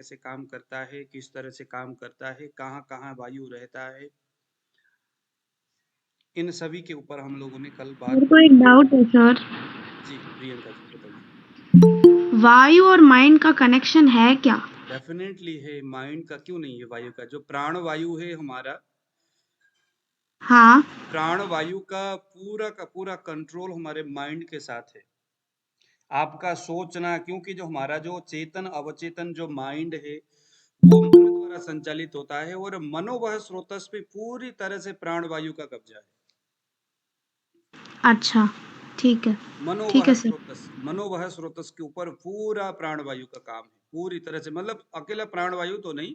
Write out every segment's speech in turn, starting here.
कैसे काम करता है, किस तरह से काम करता है, कहाँ-कहाँ वायु रहता है, इन सभी के ऊपर हम लोगों ने कल बात मेरे को एक डाउट है सर। जी, प्रियंका जी बताइए। वायु और माइंड का कनेक्शन है क्या? डेफ़िनेटली है, माइंड का क्यों नहीं है वायु का? जो प्राण वायु है हमारा, हाँ। प्राण वायु का पूरा कंट्रोल हमारे माइंड के साथ है। आपका सोचना, क्योंकि जो हमारा जो चेतन अवचेतन जो माइंड है वो मन द्वारा संचालित होता है और मनोवह स्रोतस पे पूरी तरह से प्राण वायु का कब्जा है। अच्छा, ठीक है। ठीक मनोवह है सर। स्रोतस, मनोवह स्रोतस के ऊपर पूरा प्राण वायु का काम है पूरी तरह से। मतलब अकेला प्राण वायु तो नहीं,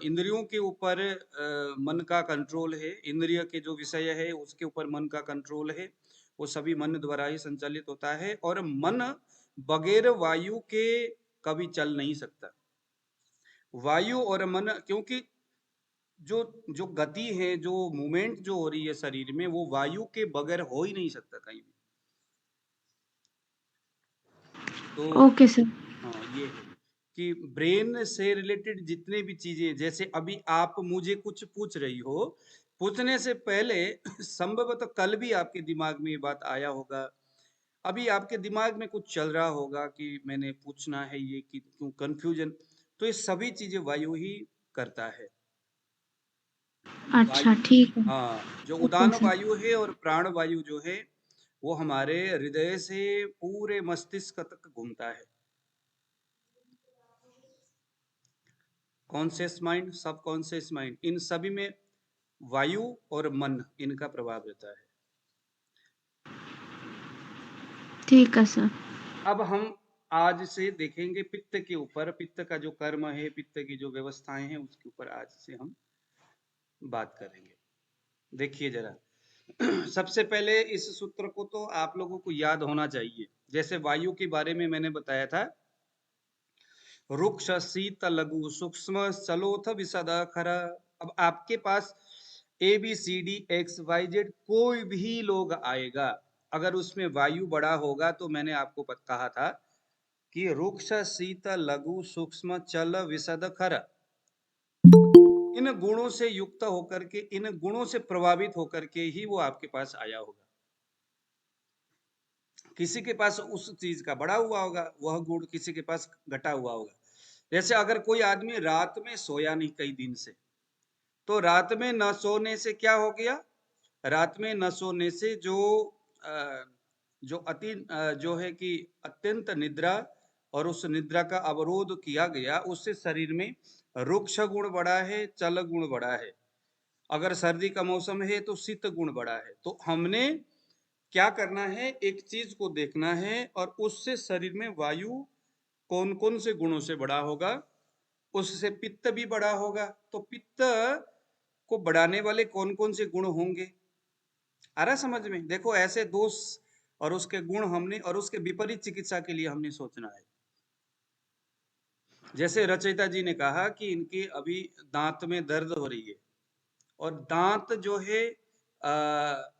इंद्रियों के ऊपर मन का कंट्रोल है, इंद्रिय के जो विषय है उसके ऊपर मन का कंट्रोल है, वो सभी मन द्वारा ही संचालित होता है। और मन बगैर वायु के कभी चल नहीं सकता। वायु और मन, क्योंकि जो जो गति है, जो मूवमेंट जो हो रही है शरीर में, वो वायु के बगैर हो ही नहीं सकता कहीं भी। तो ओके सर। हाँ, ये है कि ब्रेन से रिलेटेड जितने भी चीजें, जैसे अभी आप मुझे कुछ पूछ रही हो, पूछने से पहले संभवतः कल भी आपके दिमाग में ये बात आया होगा, अभी आपके दिमाग में कुछ चल रहा होगा कि मैंने पूछना है ये, कि क्यों कंफ्यूजन। तो ये सभी चीजें वायु ही करता है। अच्छा, वायु, ठीक है। हाँ, जो ओके उदान सर। वायु है और प्राण वायु जो है वो हमारे हृदय से पूरे मस्तिष्क तक घूमता है। कॉन्शियस माइंड, सब कॉन्शियस माइंड, इन सभी में वायु और मन, इनका प्रभाव रहता है। ठीक है सर। अब हम आज से देखेंगे पित्त के ऊपर, पित्त का जो कर्म है, पित्त की जो व्यवस्थाएं हैं, उसके ऊपर आज से हम बात करेंगे। देखिए जरा, सबसे पहले इस सूत्र को तो आप लोगों को याद होना चाहिए। जैसे वायु के बारे में मैंने बताया था, रुक्ष शीत लघु सूक्ष्म चलोथ विशद खर। अब आपके पास ABCD XYZ कोई भी लोग आएगा, अगर उसमें वायु बड़ा होगा तो मैंने आपको कहा था कि रुक्ष शीत लघु सूक्ष्म चल विशद खर, इन गुणों से युक्त होकर के, इन गुणों से प्रभावित होकर के ही वो आपके पास आया होगा। किसी के पास उस चीज का बढ़ा हुआ होगा वह गुण, किसी के पास घटा हुआ होगा। जैसे अगर कोई आदमी रात में सोया नहीं कई दिन से, तो रात में न सोने से क्या हो गया, रात में न सोने से जो जो है कि अत्यंत निद्रा, और उस निद्रा का अवरोध किया गया, उससे शरीर में रुक्ष गुण बढ़ा है, चल गुण बढ़ा है। अगर सर्दी का मौसम है तो शीत गुण बढ़ा है। तो हमने क्या करना है, एक चीज को देखना है और उससे शरीर में वायु कौन कौन से गुणों से बढ़ा होगा। उससे पित्त भी बढ़ा होगा, तो पित्त को बढ़ाने वाले कौन कौन से गुण होंगे, आ रहा समझ में? देखो, ऐसे दोष और उसके गुण हमने, और उसके विपरीत चिकित्सा के लिए हमने सोचना है। जैसे रचयिता जी ने कहा कि इनके अभी दांत में दर्द हो रही है, और दांत जो है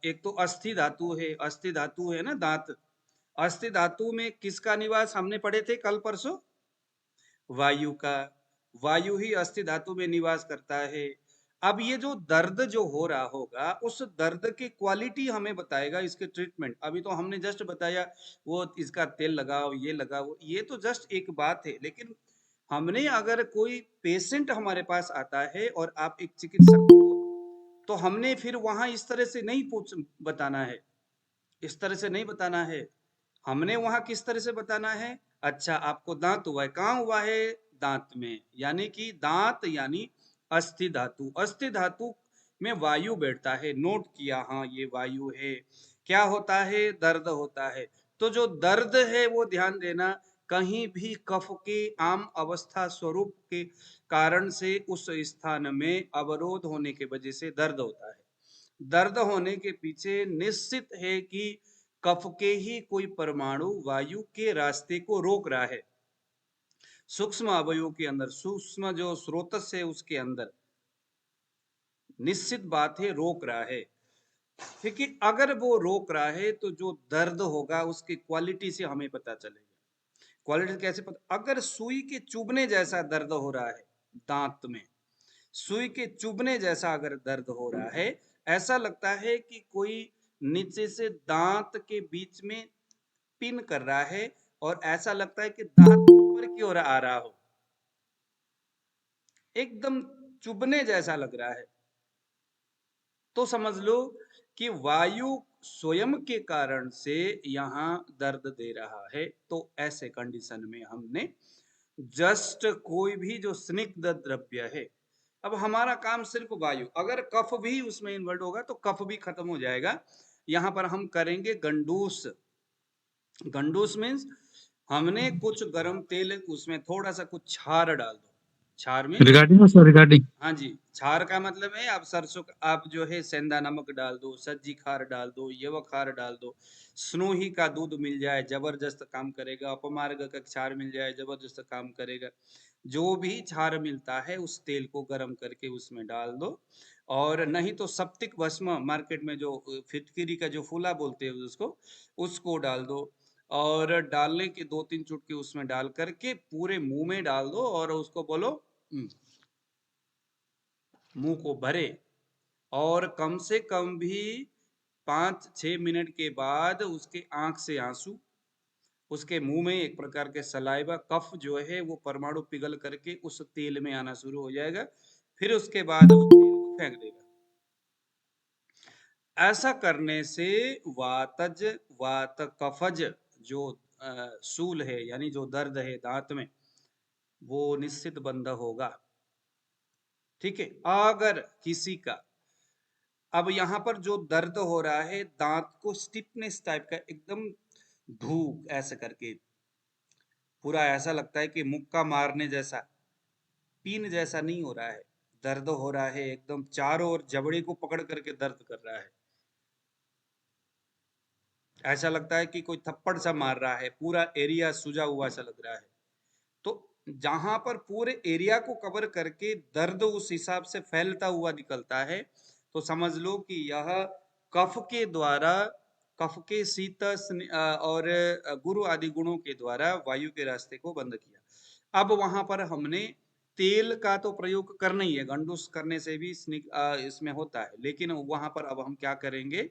एक तो अस्थि धातु है, अस्थि धातु है ना दांत, अस्थि धातु में किसका निवास हमने पढ़े थे कल परसों? वायु का। वायु ही अस्थि धातु में निवास करता है। अब ये जो दर्द जो हो रहा होगा, उस दर्द की क्वालिटी हमें बताएगा इसके ट्रीटमेंट। अभी तो हमने जस्ट बताया वो इसका तेल लगाओ, ये लगाओ, ये तो जस्ट एक बात है। लेकिन हमने, अगर कोई पेशेंट हमारे पास आता है और आप एक चिकित्सक हो, तो हमने फिर वहां इस तरह से नहीं पूछ बताना है, इस तरह से नहीं बताना है। हमने वहां किस तरह से बताना है, अच्छा आपको दांत हुआ है, कहाँ हुआ है? दांत में, यानी कि दांत यानी अस्थि धातु, अस्थि धातु में वायु बैठता है, नोट किया, हाँ ये वायु है। क्या होता है? दर्द होता है। तो जो दर्द है वो ध्यान देना, कहीं भी कफ के आम अवस्था स्वरूप के कारण से उस स्थान में अवरोध होने के वजह से दर्द होता है। दर्द होने के पीछे निश्चित है कि कफ के ही कोई परमाणु वायु के रास्ते को रोक रहा है, सूक्ष्म अवयवों के अंदर, सूक्ष्म जो स्रोतस है उसके अंदर, निश्चित बात है रोक रहा है। क्योंकि अगर वो रोक रहा है तो जो दर्द होगा उसकी क्वालिटी से हमें पता चलेगा। क्वालिटी कैसे पता, अगर सुई के चुभने जैसा दर्द हो रहा है दांत में, सुई के चुभने जैसा अगर दर्द हो रहा है, ऐसा लगता है कि कोई नीचे से दांत के बीच में पिन कर रहा है और ऐसा लगता है कि दांत ऊपर की ओर आ रहा हो, एकदम चुभने जैसा लग रहा है, तो समझ लो कि वायु स्वयं के कारण से यहां दर्द दे रहा है। तो ऐसे कंडीशन में हमने जस्ट कोई भी जो स्निग्ध द्रव्य है, अब हमारा काम सिर्फ वायु, अगर कफ भी उसमें इन्वर्ट होगा तो कफ भी खत्म हो जाएगा। यहां पर हम करेंगे गंडूस। गंडूस मीन्स हमने कुछ गरम तेल, उसमें थोड़ा सा कुछ छार डाल दो। छार मीन्स, रिगार्डिंग सर, रिगार्डिंग हाँ जी, छार का मतलब है आप सरसों आप जो है सेंधा नमक डाल दो, सज्जी खार डाल दो, यव खार डाल दो, स्नोही का दूध मिल जाए जबरदस्त काम करेगा, अपमार्ग का क्षार मिल जाए जबरदस्त काम करेगा। जो भी क्षार मिलता है उस तेल को गर्म करके उसमें डाल दो, और नहीं तो सप्तिक भस्म मार्केट में जो फिटकिरी का जो फूला बोलते हैं उसको, उसको डाल दो, और डालने के 2-3 चुटकी उसमें डाल करके पूरे मुंह में डाल दो और उसको बोलो मुंह को भरे, और कम से कम भी 5-6 मिनट के बाद उसके आंख से आंसू, उसके मुंह में एक प्रकार के सलाइवा कफ जो है वो परमाणु पिघल करके उस तेल में आना शुरू हो जाएगा, फिर उसके बाद उस तेल को फेंक देगा। ऐसा करने से वातज वात कफज जो सूल है यानी जो दर्द है दांत में, वो निश्चित बंद होगा। ठीक है, अगर किसी का अब यहाँ पर जो दर्द हो रहा है दांत को स्टिफनेस टाइप का एकदम धूप ऐसे करके, पूरा ऐसा लगता है कि मुक्का मारने जैसा, पीन जैसा नहीं हो रहा है, दर्द हो रहा है एकदम चारों ओर जबड़े को पकड़ करके दर्द कर रहा है, ऐसा लगता है कि कोई थप्पड़ सा मार रहा है, पूरा एरिया सूजा हुआ सा लग रहा है। तो जहां पर पूरे एरिया को कवर करके दर्द उस हिसाब से फैलता हुआ निकलता है, तो समझ लो कि यह कफ के द्वारा, कफ के शीत और गुरु आदि गुणों के द्वारा वायु के रास्ते को बंद किया। अब वहां पर हमने तेल का तो प्रयोग करना ही है, गंडूस करने से भी इसमें होता है, लेकिन वहां पर अब हम क्या करेंगे,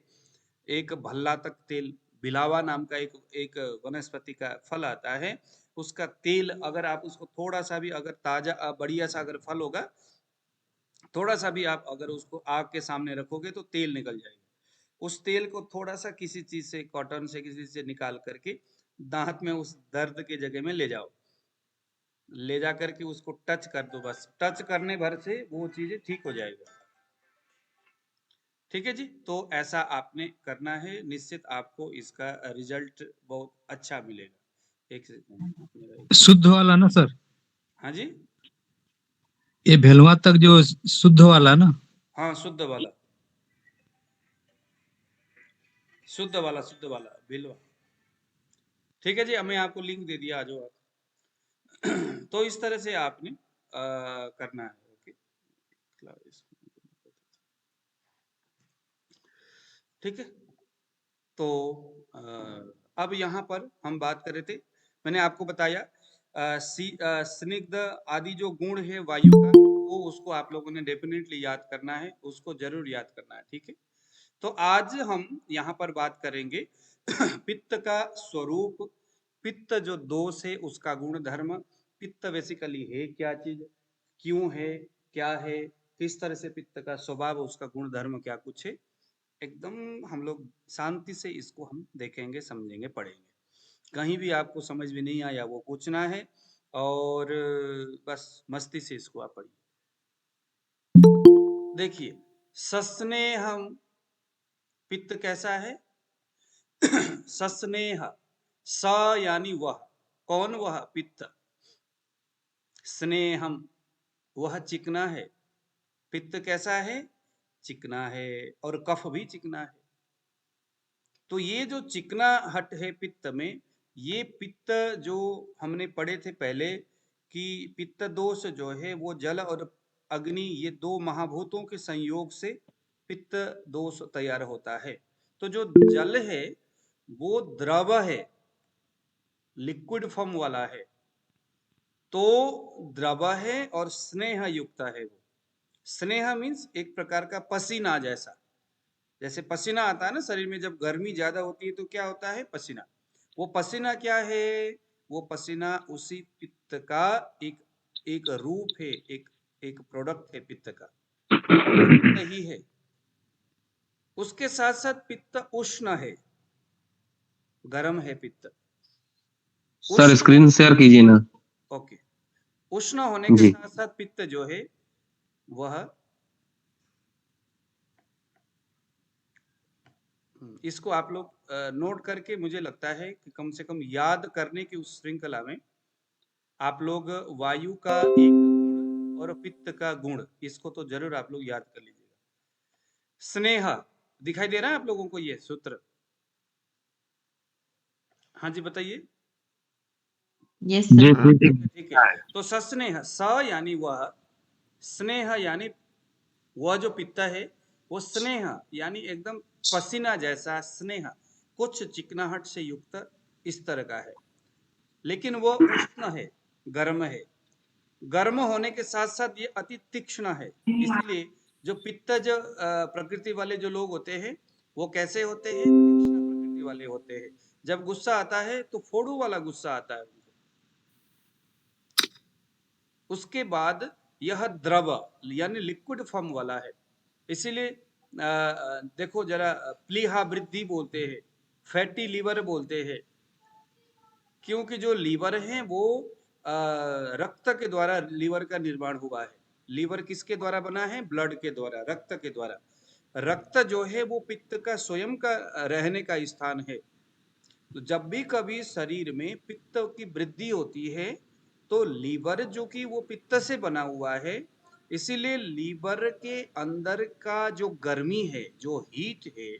एक भल्ला तक तेल, बिलावा नाम का एक एक वनस्पति का फल आता है, उसका तेल अगर आप उसको थोड़ा सा भी, अगर ताजा बढ़िया सा अगर फल होगा, थोड़ा सा भी आप अगर उसको आग के सामने रखोगे तो तेल निकल जाएगा। उस तेल को थोड़ा सा किसी चीज से, कॉटन से किसी से निकाल करके दांत में उस दर्द के जगह में ले जाओ, ले जा करके उसको टच कर दो, बस टच करने भर से वो चीजें ठीक हो जाएगा। ठीक है जी, तो ऐसा आपने करना है, निश्चित आपको इसका रिजल्ट बहुत अच्छा मिलेगा। एक सेकंड, शुद्ध वाला ना सर, हाँ जी, ये भेलवा तक जो शुद्ध वाला ना? हाँ शुद्ध वाला, शुद्ध वाला, शुद्ध वाला बिलवा। ठीक है जी, हमें आपको लिंक दे दिया, आ जाओ आप। तो इस तरह से आपने करना है। ओके, ठीक है। तो अब यहाँ पर हम बात कर रहे थे, मैंने आपको बताया स्निग्ध आदि जो गुण है वायु का, वो उसको आप लोगों ने डेफिनेटली याद करना है, उसको जरूर याद करना है। ठीक है, तो आज हम यहाँ पर बात करेंगे पित्त का स्वरूप, पित्त जो दोष है उसका गुण धर्म, पित्त बेसिकली है क्या चीज, क्यों है, क्या है, किस तरह से पित्त का स्वभाव, उसका गुण धर्म क्या कुछ है, एकदम हम लोग शांति से इसको हम देखेंगे, समझेंगे, पढ़ेंगे। कहीं भी आपको समझ में नहीं आया वो पूछना है, और बस मस्ती से इसको आप पढ़िए। देखिए, सस्नेहम, पित्त कैसा है? सस्नेह, स यानी वह, कौन वह? पित्त। स्नेहम, वह चिकना है। पित्त कैसा है? चिकना है, और कफ भी चिकना है। तो ये जो चिकनाहट है पित्त में, ये पित्त जो हमने पढ़े थे पहले कि पित्त दोष जो है वो जल और अग्नि, ये दो महाभूतों के संयोग से पित्त दोष तैयार होता है। तो जो जल है वो द्रव है, लिक्विड फॉर्म वाला है तो द्रव है और स्नेह युक्त है। वो स्नेह मीन्स एक प्रकार का पसीना जैसा, जैसे पसीना आता है ना शरीर में, जब गर्मी ज्यादा होती है तो क्या होता है, पसीना। वो पसीना क्या है, वो पसीना उसी पित्त का एक एक रूप है, एक एक प्रोडक्ट है पित्त का, पित्त ही है। उसके साथ साथ पित्त उष्ण है, गर्म है पित्त। सर उष्ण, स्क्रीन शेयर कीजिए ना। ओके। उष्ण होने के जी साथ साथ पित्त जो है वह, इसको आप लोग नोट करके, मुझे लगता है कि कम से कम याद करने की उस श्रृंखला में आप लोग वायु का एक गुण और पित्त का गुण, इसको तो जरूर आप लोग याद कर लीजिएगा। स्नेह दिखाई दे रहा है आप लोगों को ये सूत्र? हाँ जी बताइए। यस जी सर। ठीक ठीक है, तो सस्नेह, स यानी वह, स्नेह यानी वह जो पित्त है, वो स्नेह यानी एकदम पसीना जैसा स्नेह, कुछ चिकनाहट से युक्त इस तरह का है, लेकिन वो उष्ण है, गर्म है। गर्म होने के साथ साथ ये अति तीक्ष्ण है। इसीलिए जो पित्तज प्रकृति वाले जो लोग होते हैं वो कैसे होते हैं, तीक्ष्ण प्रकृति वाले होते हैं। जब गुस्सा आता है तो फोड़ू वाला गुस्सा आता है उनको। उसके बाद यह द्रव यानी लिक्विड फॉर्म वाला है। इसीलिए देखो जरा, प्लीहा वृद्धि बोलते हैं, फैटी लीवर बोलते हैं, क्योंकि जो लीवर है वो रक्त के द्वारा लीवर का निर्माण हुआ है। लीवर किसके द्वारा बना है, ब्लड के द्वारा, रक्त के द्वारा। रक्त जो है वो पित्त का स्वयं का रहने का स्थान है। तो जब भी कभी शरीर में पित्त की वृद्धि होती है तो लीवर जो कि वो पित्त से बना हुआ है, इसीलिए लीवर के अंदर का जो गर्मी है, जो हीट है,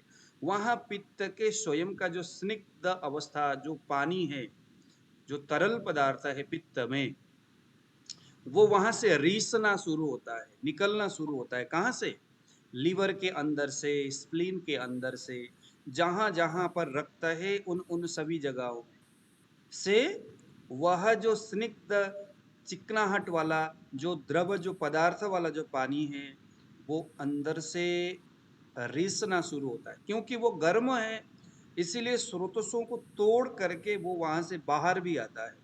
वहां पित्त के स्वयं का जो स्निग्ध अवस्था, जो पानी है, जो तरल पदार्थ है पित्त में, वो वहां से रीसना शुरू होता है, निकलना शुरू होता है। कहाँ से, लीवर के अंदर से, स्प्लीन के अंदर से, जहां जहां पर रक्त है उन उन सभी जगहों में से वह जो स्निग्ध चिकनाहट वाला जो द्रव, जो पदार्थ वाला जो पानी है, वो अंदर से रिसना शुरू होता है। क्योंकि वो गर्म है, इसीलिए स्रोतों को तोड़ करके वो वहां से बाहर भी आता है।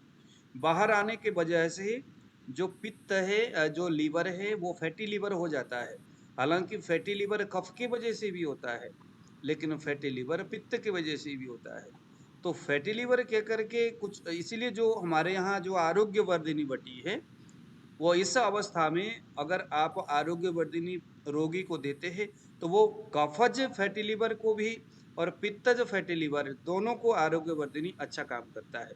बाहर आने के वजह से जो पित्त है, जो लीवर है, वो फैटी लीवर हो जाता है। हालांकि फैटी लीवर कफ की वजह से भी होता है, लेकिन फैटी लीवर पित्त की वजह से भी होता है। तो फैटी लीवर कह करके कुछ, इसीलिए जो हमारे यहाँ जो आरोग्य वर्धिनी बटी है, वो इस अवस्था में अगर आप आरोग्य वर्धिनी रोगी को देते हैं तो वो कफज फैटी लीवर को भी और पित्तज फैटी लीवर दोनों को आरोग्य वर्धिनी अच्छा काम करता है।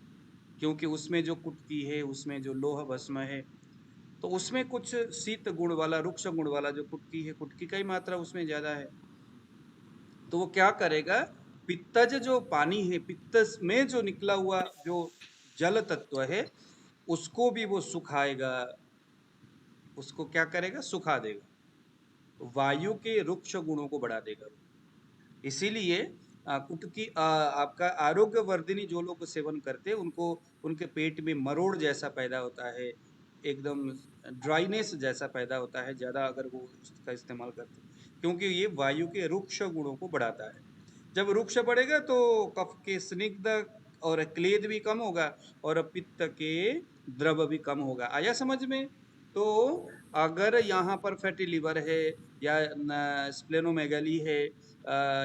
क्योंकि उसमें जो कुटकी है, उसमें जो लोह भस्म है, तो उसमें कुछ शीत गुण वाला, रुक्ष गुण वाला जो कुटकी है, कुटकी का ही मात्रा उसमें ज्यादा है। तो वो क्या करेगा, पित्तज जो पानी है, पित्त में जो निकला हुआ जो जल तत्व है, उसको भी वो सुखाएगा, उसको क्या करेगा, सुखा देगा, वायु के रुक्ष गुणों को बढ़ा देगा। इसीलिए कुटकी आपका आरोग्य वर्धिनी जो लोग सेवन करते हैं उनको, उनके पेट में मरोड़ जैसा पैदा होता है, एकदम ड्राइनेस जैसा पैदा होता है ज्यादा अगर वो उसका इस्तेमाल करते हैं, क्योंकि ये वायु के रुक्ष गुणों को बढ़ाता है। जब रुक्ष बढ़ेगा तो कफ के स्निग्ध और क्लेद भी कम होगा और पित्त के द्रव भी कम होगा। आया समझ में? तो अगर यहाँ पर फैटी लीवर है या स्प्लेनोमेगाली है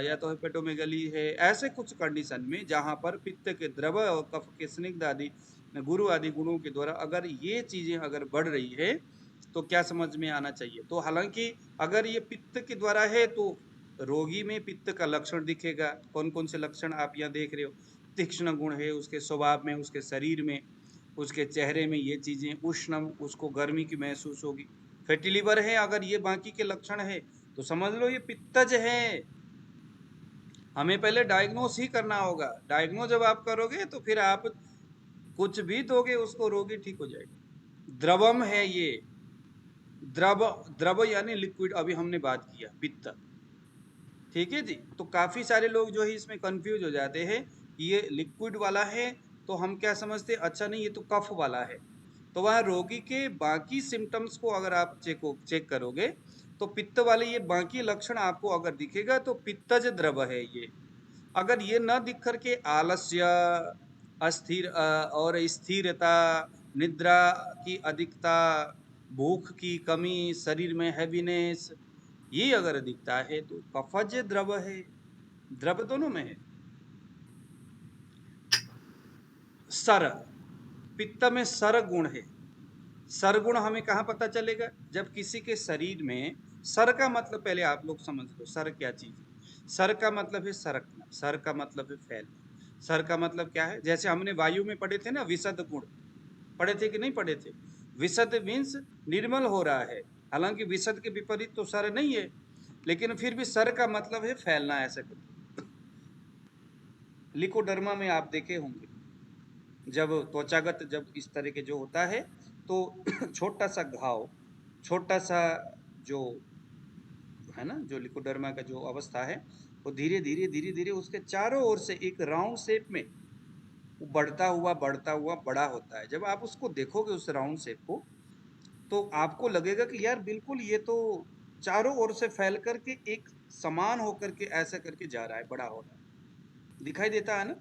या तो हेपेटोमेगाली है, ऐसे कुछ कंडीशन में जहाँ पर पित्त के द्रव और कफ के स्निग्ध आदि गुरु आदि गुणों के द्वारा अगर ये चीजें अगर बढ़ रही है तो क्या समझ में आना चाहिए। तो हालांकि अगर ये पित्त के द्वारा है तो रोगी में पित्त का लक्षण दिखेगा। कौन कौन से लक्षण आप यहाँ देख रहे हो, तीक्ष्ण गुण है उसके स्वभाव में, उसके शरीर में, उसके चेहरे में, ये चीजें उष्ण, उसको गर्मी की महसूस होगी। फैटी लीवर है अगर ये बाकी के लक्षण है तो समझ लो ये पित्तज है। हमें पहले डायग्नोस ही करना होगा। डायग्नोस जब आप करोगे तो फिर आप कुछ भी दोगे उसको, रोगी ठीक हो जाएगा। द्रवम है ये, द्रव, द्रव यानी लिक्विड, अभी हमने बात किया पित्त, ठीक है जी। तो काफी सारे लोग जो है इसमें कंफ्यूज हो जाते हैं, ये लिक्विड वाला है तो हम क्या समझते, अच्छा नहीं ये तो कफ वाला है। तो वहाँ रोगी के बाकी सिम्टम्स को अगर आप चेक करोगे तो पित्त वाले ये बाकी लक्षण आपको अगर दिखेगा तो पित्तज द्रव है ये। अगर ये न दिख करके आलस्य, अस्थिर और स्थिरता, निद्रा की अधिकता, भूख की कमी, शरीर में हैवीनेस, ये अगर दिखता है तो कफज द्रव है। द्रव दोनों में है। सर, पित्त में सर गुण है। सर गुण हमें कहाँ पता चलेगा, जब किसी के शरीर में, सर का मतलब पहले आप लोग समझ लो सर क्या चीज है। सर का मतलब है सरकना, सर का मतलब है फैलना। सर का मतलब क्या है, जैसे हमने वायु में पढ़े थे ना विशद गुण, पढ़े थे कि नहीं पढ़े थे। विशद मीन्स निर्मल हो रहा है, हालांकि विशद के विपरीत तो सर नहीं है, लेकिन फिर भी सर का मतलब है फैलना। ऐसा लिकोडर्मा में आप देखे होंगे, जब त्वचागत जब इस तरह के जो होता है तो छोटा सा घाव, छोटा सा जो है ना, जो लिकोडर्मा का जो अवस्था है, वो धीरे धीरे धीरे धीरे उसके चारों ओर से एक राउंड शेप में बढ़ता हुआ बड़ा होता है। जब आप उसको देखोगे उस राउंड शेप को, तो आपको लगेगा कि यार बिल्कुल ये तो चारों ओर से फैल करके एक समान होकर के ऐसा करके जा रहा है, बड़ा हो रहा है, दिखाई देता है ना।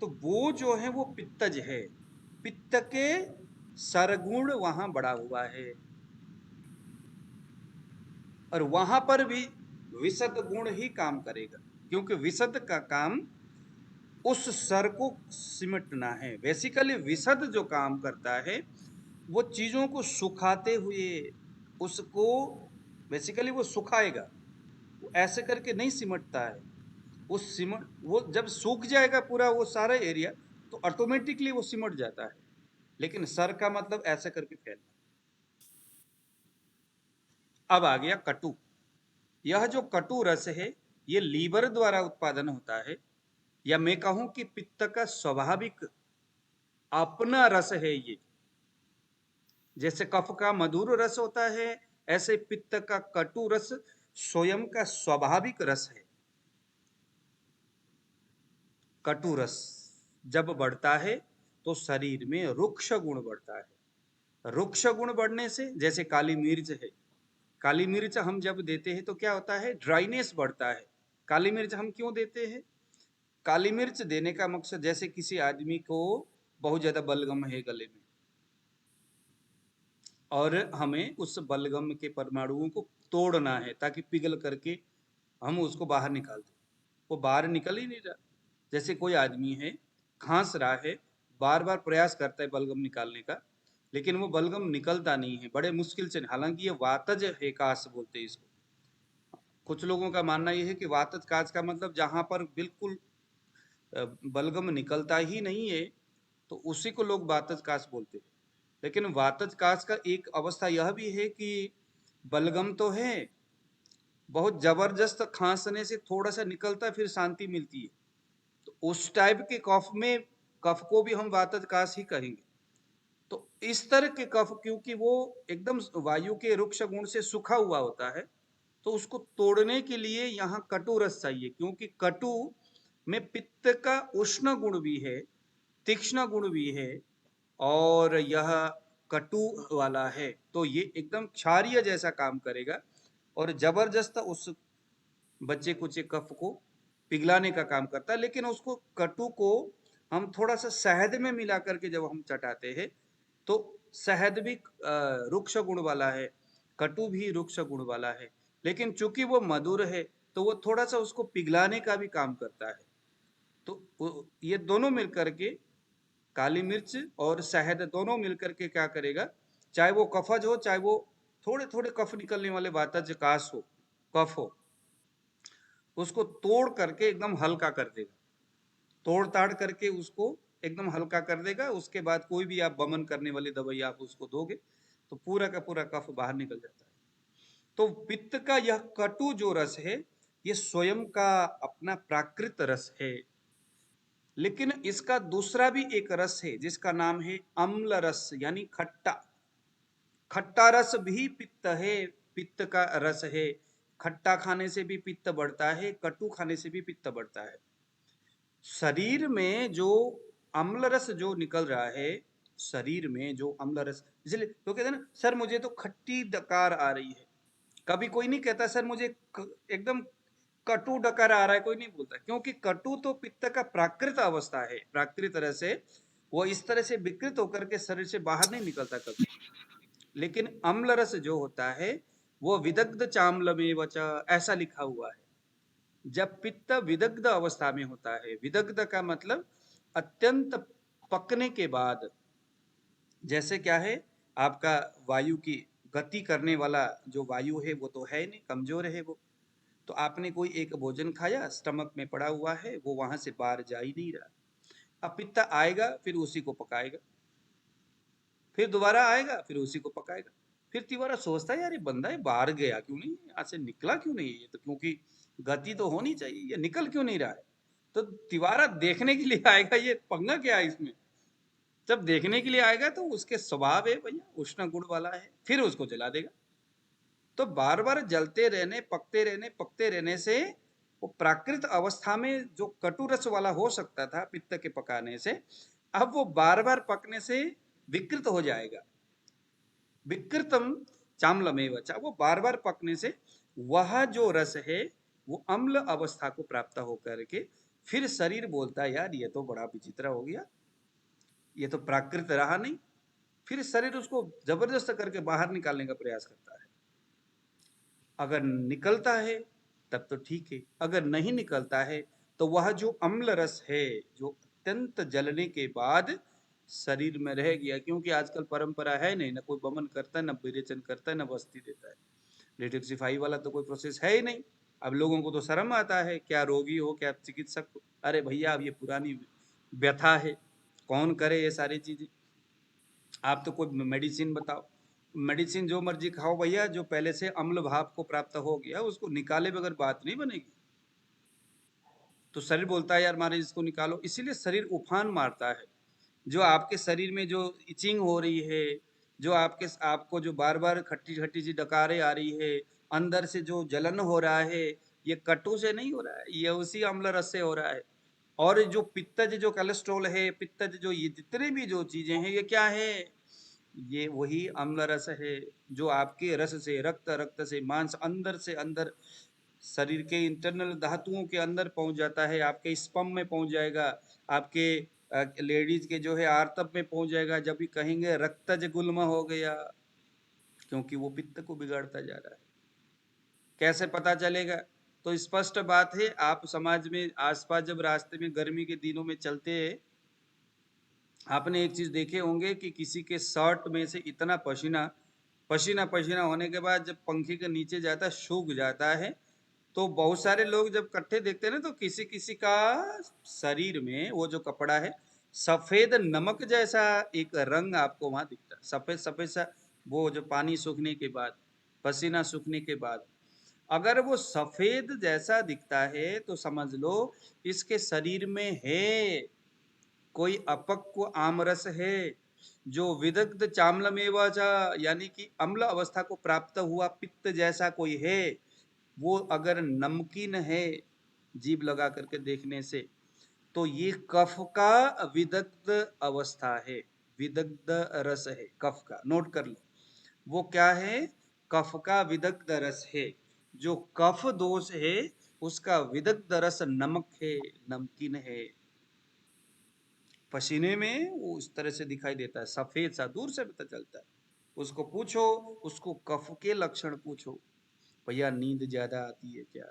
तो वो जो है वो पित्तज है। पित्त के सरगुण वहां बड़ा हुआ है, और वहां पर भी विशद गुण ही काम करेगा, क्योंकि विशद का काम उस सर को सिमटना है। बेसिकली विशद जो काम करता है वो चीजों को सुखाते हुए उसको, बेसिकली वो सुखाएगा, वो ऐसे करके नहीं सिमटता है। वो जब सूख जाएगा पूरा वो सारा एरिया, तो ऑटोमेटिकली वो सिमट जाता है। लेकिन सर का मतलब ऐसे करके फैलना। अब आ गया कटु। यह जो कटु रस है ये लीवर द्वारा उत्पादन होता है, या मैं कहूं कि पित्त का स्वाभाविक अपना रस है ये। जैसे कफ का मधुर रस होता है, ऐसे पित्त का कटु रस स्वयं का स्वाभाविक रस है। कटु रस जब बढ़ता है तो शरीर में रुक्ष गुण बढ़ता है। रुक्ष गुण बढ़ने से, जैसे काली मिर्च है, काली मिर्च हम जब देते हैं तो क्या होता है, ड्राइनेस बढ़ता है। काली मिर्च हम क्यों देते हैं, काली मिर्च देने का मकसद, जैसे किसी आदमी को बहुत ज्यादा बलगम है गले में, और हमें उस बलगम के परमाणुओं को तोड़ना है ताकि पिघल करके हम उसको बाहर निकाल दें। वो बाहर निकल ही नहीं रहा। जैसे कोई आदमी है, खांस रहा है, बार बार प्रयास करता है बलगम निकालने का, लेकिन वो बलगम निकलता नहीं है, बड़े मुश्किल से। हालांकि ये वातज है, काश बोलते हैं इसको। कुछ लोगों का मानना यह है कि वातज काज का मतलब जहां पर बिल्कुल बलगम निकलता ही नहीं है, तो उसी को लोग वातज काश बोलते हैं। लेकिन वातज काश का एक अवस्था यह भी है कि बलगम तो है, बहुत जबरदस्त खांसने से थोड़ा सा निकलता फिर शांति मिलती है, तो उस टाइप के कफ में, कफ को भी हम वातज काश ही कहेंगे। तो इस तरह के कफ, क्योंकि वो एकदम वायु के रुक्ष गुण से सूखा हुआ होता है, तो उसको तोड़ने के लिए यहाँ कटु रस चाहिए, क्योंकि कटु में पित्त का उष्ण गुण भी है, तीक्ष्ण गुण भी है, और यह कटु वाला है, तो ये एकदम क्षारीय जैसा काम करेगा और जबरदस्त उस बच्चे कुचे कफ को पिघलाने का काम करता है। लेकिन उसको कटु को हम थोड़ा सा शहद में मिला करके जब हम चटाते हैं, तो शहद भी रुक्ष गुण वाला है, कटु भी रुक्ष गुण वाला है, लेकिन चूंकि वो मधुर है तो वो थोड़ा सा उसको पिघलाने का भी काम करता है। तो ये दोनों मिलकर के, काली मिर्च और शहद दोनों मिलकर के क्या करेगा, चाहे वो कफज हो, चाहे वो थोड़े थोड़े कफ निकलने वाले वातज काश हो, कफ हो, उसको तोड़ करके एकदम हल्का कर देगा। तोड़ ताड़ करके उसको एकदम हल्का कर देगा। उसके बाद कोई भी आप बमन करने वाली दवाई आप उसको दोगे तो पूरा का पूरा कफ बाहर निकल जाता है। तो पित्त का यह कटु जो रस है ये स्वयं का अपना प्राकृत रस है। लेकिन इसका दूसरा भी एक रस है जिसका नाम है अम्ल रस, यानी खट्टा। खट्टा रस भी पित्त है, पित्त का रस है। खट्टा खाने से भी पित्त बढ़ता है, कटु खाने से भी पित्त बढ़ता है। शरीर में जो अम्ल रस जो निकल रहा है शरीर में, जो अम्ल रस, इसलिए तो कहते हैं ना सर मुझे तो खट्टी डकार आ रही है। कभी कोई नहीं कहता सर मुझे एकदम कटु डकार आ रहा है, कोई नहीं बोलता, क्योंकि कटु तो पित्त का प्राकृत अवस्था है, प्राकृत तरह से वो इस तरह से विकृत होकर के शरीर से बाहर नहीं निकलता कभी। लेकिन अम्ल रस जो होता है वो विदग्ध चाम्लमेव च, ऐसा लिखा हुआ है। जब पित्त विदग्ध अवस्था में होता है, विदग्ध का मतलब अत्यंत पकने के बाद, जैसे क्या है आपका वायु की गति करने वाला जो वायु है वो तो है नहीं, कमजोर है वो, तो आपने कोई एक भोजन खाया, स्टमक में पड़ा हुआ है, वो वहां से बाहर जा ही नहीं रहा। अब पित्त आएगा फिर उसी को पकाएगा, फिर दोबारा आएगा फिर उसी को पकाएगा, फिर तिवारा सोचता है यार ये बंदा है बाहर गया क्यों नहीं, यहाँ से निकला क्यों नहीं, ये तो क्योंकि गति तो होनी चाहिए, ये निकल क्यों नहीं रहा है। तो तिवारा देखने के लिए आएगा, ये पंगा क्या है इसमें। जब देखने के लिए आएगा तो उसके स्वभाव है भैया उष्ण गुण वाला है, फिर उसको जला देगा। तो बार बार जलते रहने पकते रहने से वो प्राकृत अवस्था में जो कटुरस वाला हो सकता था पित्त के पकाने से, अब वो बार बार पकने से विकृत हो जाएगा। विकृतम चाम्लमेव च, वो बार बार पकने से वह जो रस है वो अम्ल अवस्था को प्राप्त होकर के फिर शरीर बोलता है यार ये तो बड़ा विचित्र हो गया, ये तो प्राकृत रहा नहीं, फिर शरीर उसको जबरदस्त करके बाहर निकालने का प्रयास करता है। अगर निकलता है तब तो ठीक है, अगर नहीं निकलता है तो वह जो अम्ल रस है जो अत्यंत जलने के बाद शरीर में रह गया, क्योंकि आजकल परंपरा है नहीं, ना कोई बमन करता है, ना विरेचन करता है, ना बस्ती देता है, डिटॉक्सिफाई वाला तो कोई प्रोसेस है ही नहीं। अब लोगों को तो शर्म आता है, क्या रोगी हो क्या चिकित्सक हो, अरे भैया अब ये पुरानी व्यथा है, कौन करे ये सारी चीजें। आप तो कोई मेडिसिन बताओ, मेडिसिन जो मर्जी खाओ भैया, जो पहले से अम्ल भाव को प्राप्त हो गया उसको निकाले बगैर बात नहीं बनेगी। तो शरीर बोलता है यार मारे इसको निकालो, इसीलिए शरीर उफान मारता है। जो आपके शरीर में जो इचिंग हो रही है, जो आपको जो बार बार खट्टी खट्टी सी डकारें आ रही है, अंदर से जो जलन हो रहा है, ये कटु से नहीं हो रहा है, ये उसी अम्ल रस से हो रहा है। और जो पित्तज जो कोलेस्ट्रॉल है, पित्तज जो ये जितने भी जो चीजें हैं ये क्या है, ये वही अम्ल रस है जो आपके रस से रक्त, रक्त से मांस, अंदर से अंदर शरीर के इंटरनल धातुओं के अंदर पहुंच जाता है, आपके स्पम में पहुंच जाएगा, आपके लेडीज के जो है आर्तव में पहुंच जाएगा, जब भी कहेंगे रक्तज गुल्म हो गया, क्योंकि वो पित्त को बिगाड़ता जा रहा है। कैसे पता चलेगा, तो स्पष्ट बात है, आप समाज में आसपास जब रास्ते में गर्मी के दिनों में चलते हैं, आपने एक चीज देखे होंगे कि किसी के शर्ट में से इतना पसीना पसीना पसीना होने के बाद जब पंखे के नीचे जाता है सूख जाता है, तो बहुत सारे लोग जब इकट्ठे देखते हैं ना तो किसी किसी का शरीर में वो जो कपड़ा है सफेद नमक जैसा एक रंग आपको वहां दिखता है, सफेद सफेद सा, वो जो पानी सूखने के बाद, पसीना सूखने के बाद अगर वो सफेद जैसा दिखता है तो समझ लो इसके शरीर में है कोई अपक्व आमरस है, जो विदग्ध चाम्लमेवाचा यानी कि अम्ल अवस्था को प्राप्त हुआ पित्त जैसा कोई है, वो अगर नमकीन है जीभ लगा करके देखने से, तो ये कफ का विदग्ध अवस्था है, विदग्ध रस है कफ का, नोट कर लो। वो क्या है, कफ का विदग्ध रस है, जो कफ दोष है उसका विदग्ध रस नमक है, नमकीन है। पसीने में वो इस तरह से दिखाई देता है, सफेद सा, दूर से पता चलता है। उसको पूछो, उसको कफ के लक्षण पूछो, भैया नींद ज्यादा आती है क्या,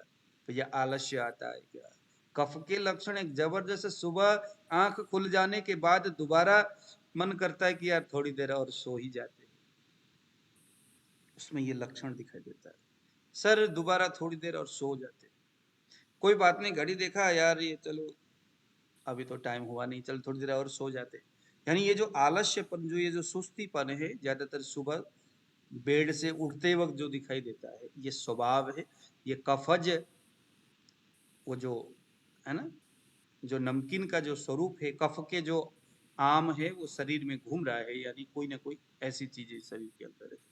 भैया आलस्य आता है क्या, कफ के लक्षण एक जबरदस्त, सुबह आंख खुल जाने के बाद दोबारा मन करता है कि यार थोड़ी देर और सो ही जाते हैं, उसमें ये लक्षण दिखाई देता है। सर दोबारा थोड़ी देर और सो जाते, कोई बात नहीं घड़ी देखा यार ये चलो अभी तो टाइम हुआ नहीं, चल थोड़ी देर और सो जाते। यानी ये जो आलस्यपन, जो ये जो सुस्तीपन है ज्यादातर सुबह बेड से उठते वक्त जो दिखाई देता है, ये स्वभाव है, ये कफज, वो जो है ना, जो नमकीन का जो स्वरूप है, कफ के जो आम है वो शरीर में घूम रहा है, यानी कोई ना कोई ऐसी चीज शरीर के अंदर है।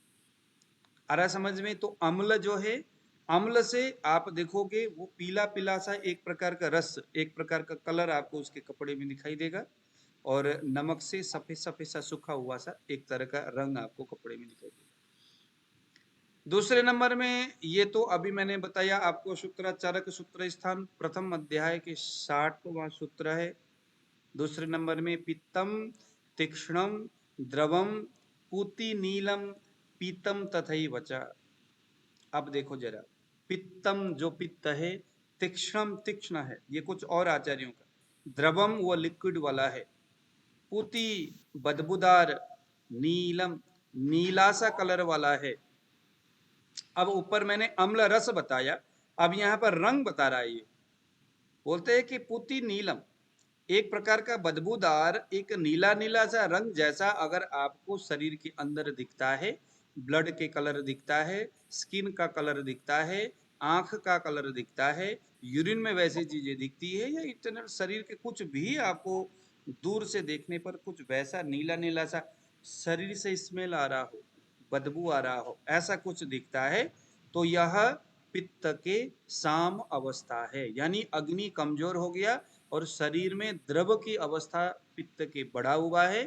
आ रहा समझ में। तो अम्ल जो है, अम्ल से आप देखोगे वो पीला पीला सा एक प्रकार का रस, एक प्रकार का कलर आपको उसके कपड़े में दिखाई देगा। और नमक से सफेद सफेद सा सूखा हुआ सा एक तरह का रंग आपको कपड़े में दिखाई देगा। दूसरे नंबर में ये तो अभी मैंने बताया आपको सूत्राचारक सूत्र स्थान प्रथम अध्याय के 60वां सूत्र है। दूसरे नंबर में पित्तम तीक्ष्णम द्रवम पूति नीलम पीतम तथैव च। अब देखो जरा, पित्तम जो पित्त है, तीक्ष्णम तीक्ष्ण है, ये कुछ और आचार्यों का, द्रवम वो लिक्विड वाला है, पूति बदबूदार, नीलम नीला सा कलर वाला है। अब ऊपर मैंने अम्ल रस बताया, अब यहाँ पर रंग बता रहा है। ये बोलते हैं कि पूति नीलम एक प्रकार का बदबूदार एक नीला नीला सा रंग जैसा अगर आपको शरीर के अंदर दिखता है, ब्लड के कलर दिखता है, स्किन का कलर दिखता है, आंख का कलर दिखता है, यूरिन में वैसी चीजें दिखती है, या इंटरनल शरीर के कुछ भी आपको दूर से देखने पर कुछ वैसा नीला नीला सा शरीर से स्मेल आ रहा हो, बदबू आ रहा हो, ऐसा कुछ दिखता है, तो यह पित्त के साम अवस्था है। यानी अग्नि कमजोर हो गया और शरीर में द्रव की अवस्था पित्त के बढ़ा हुआ है,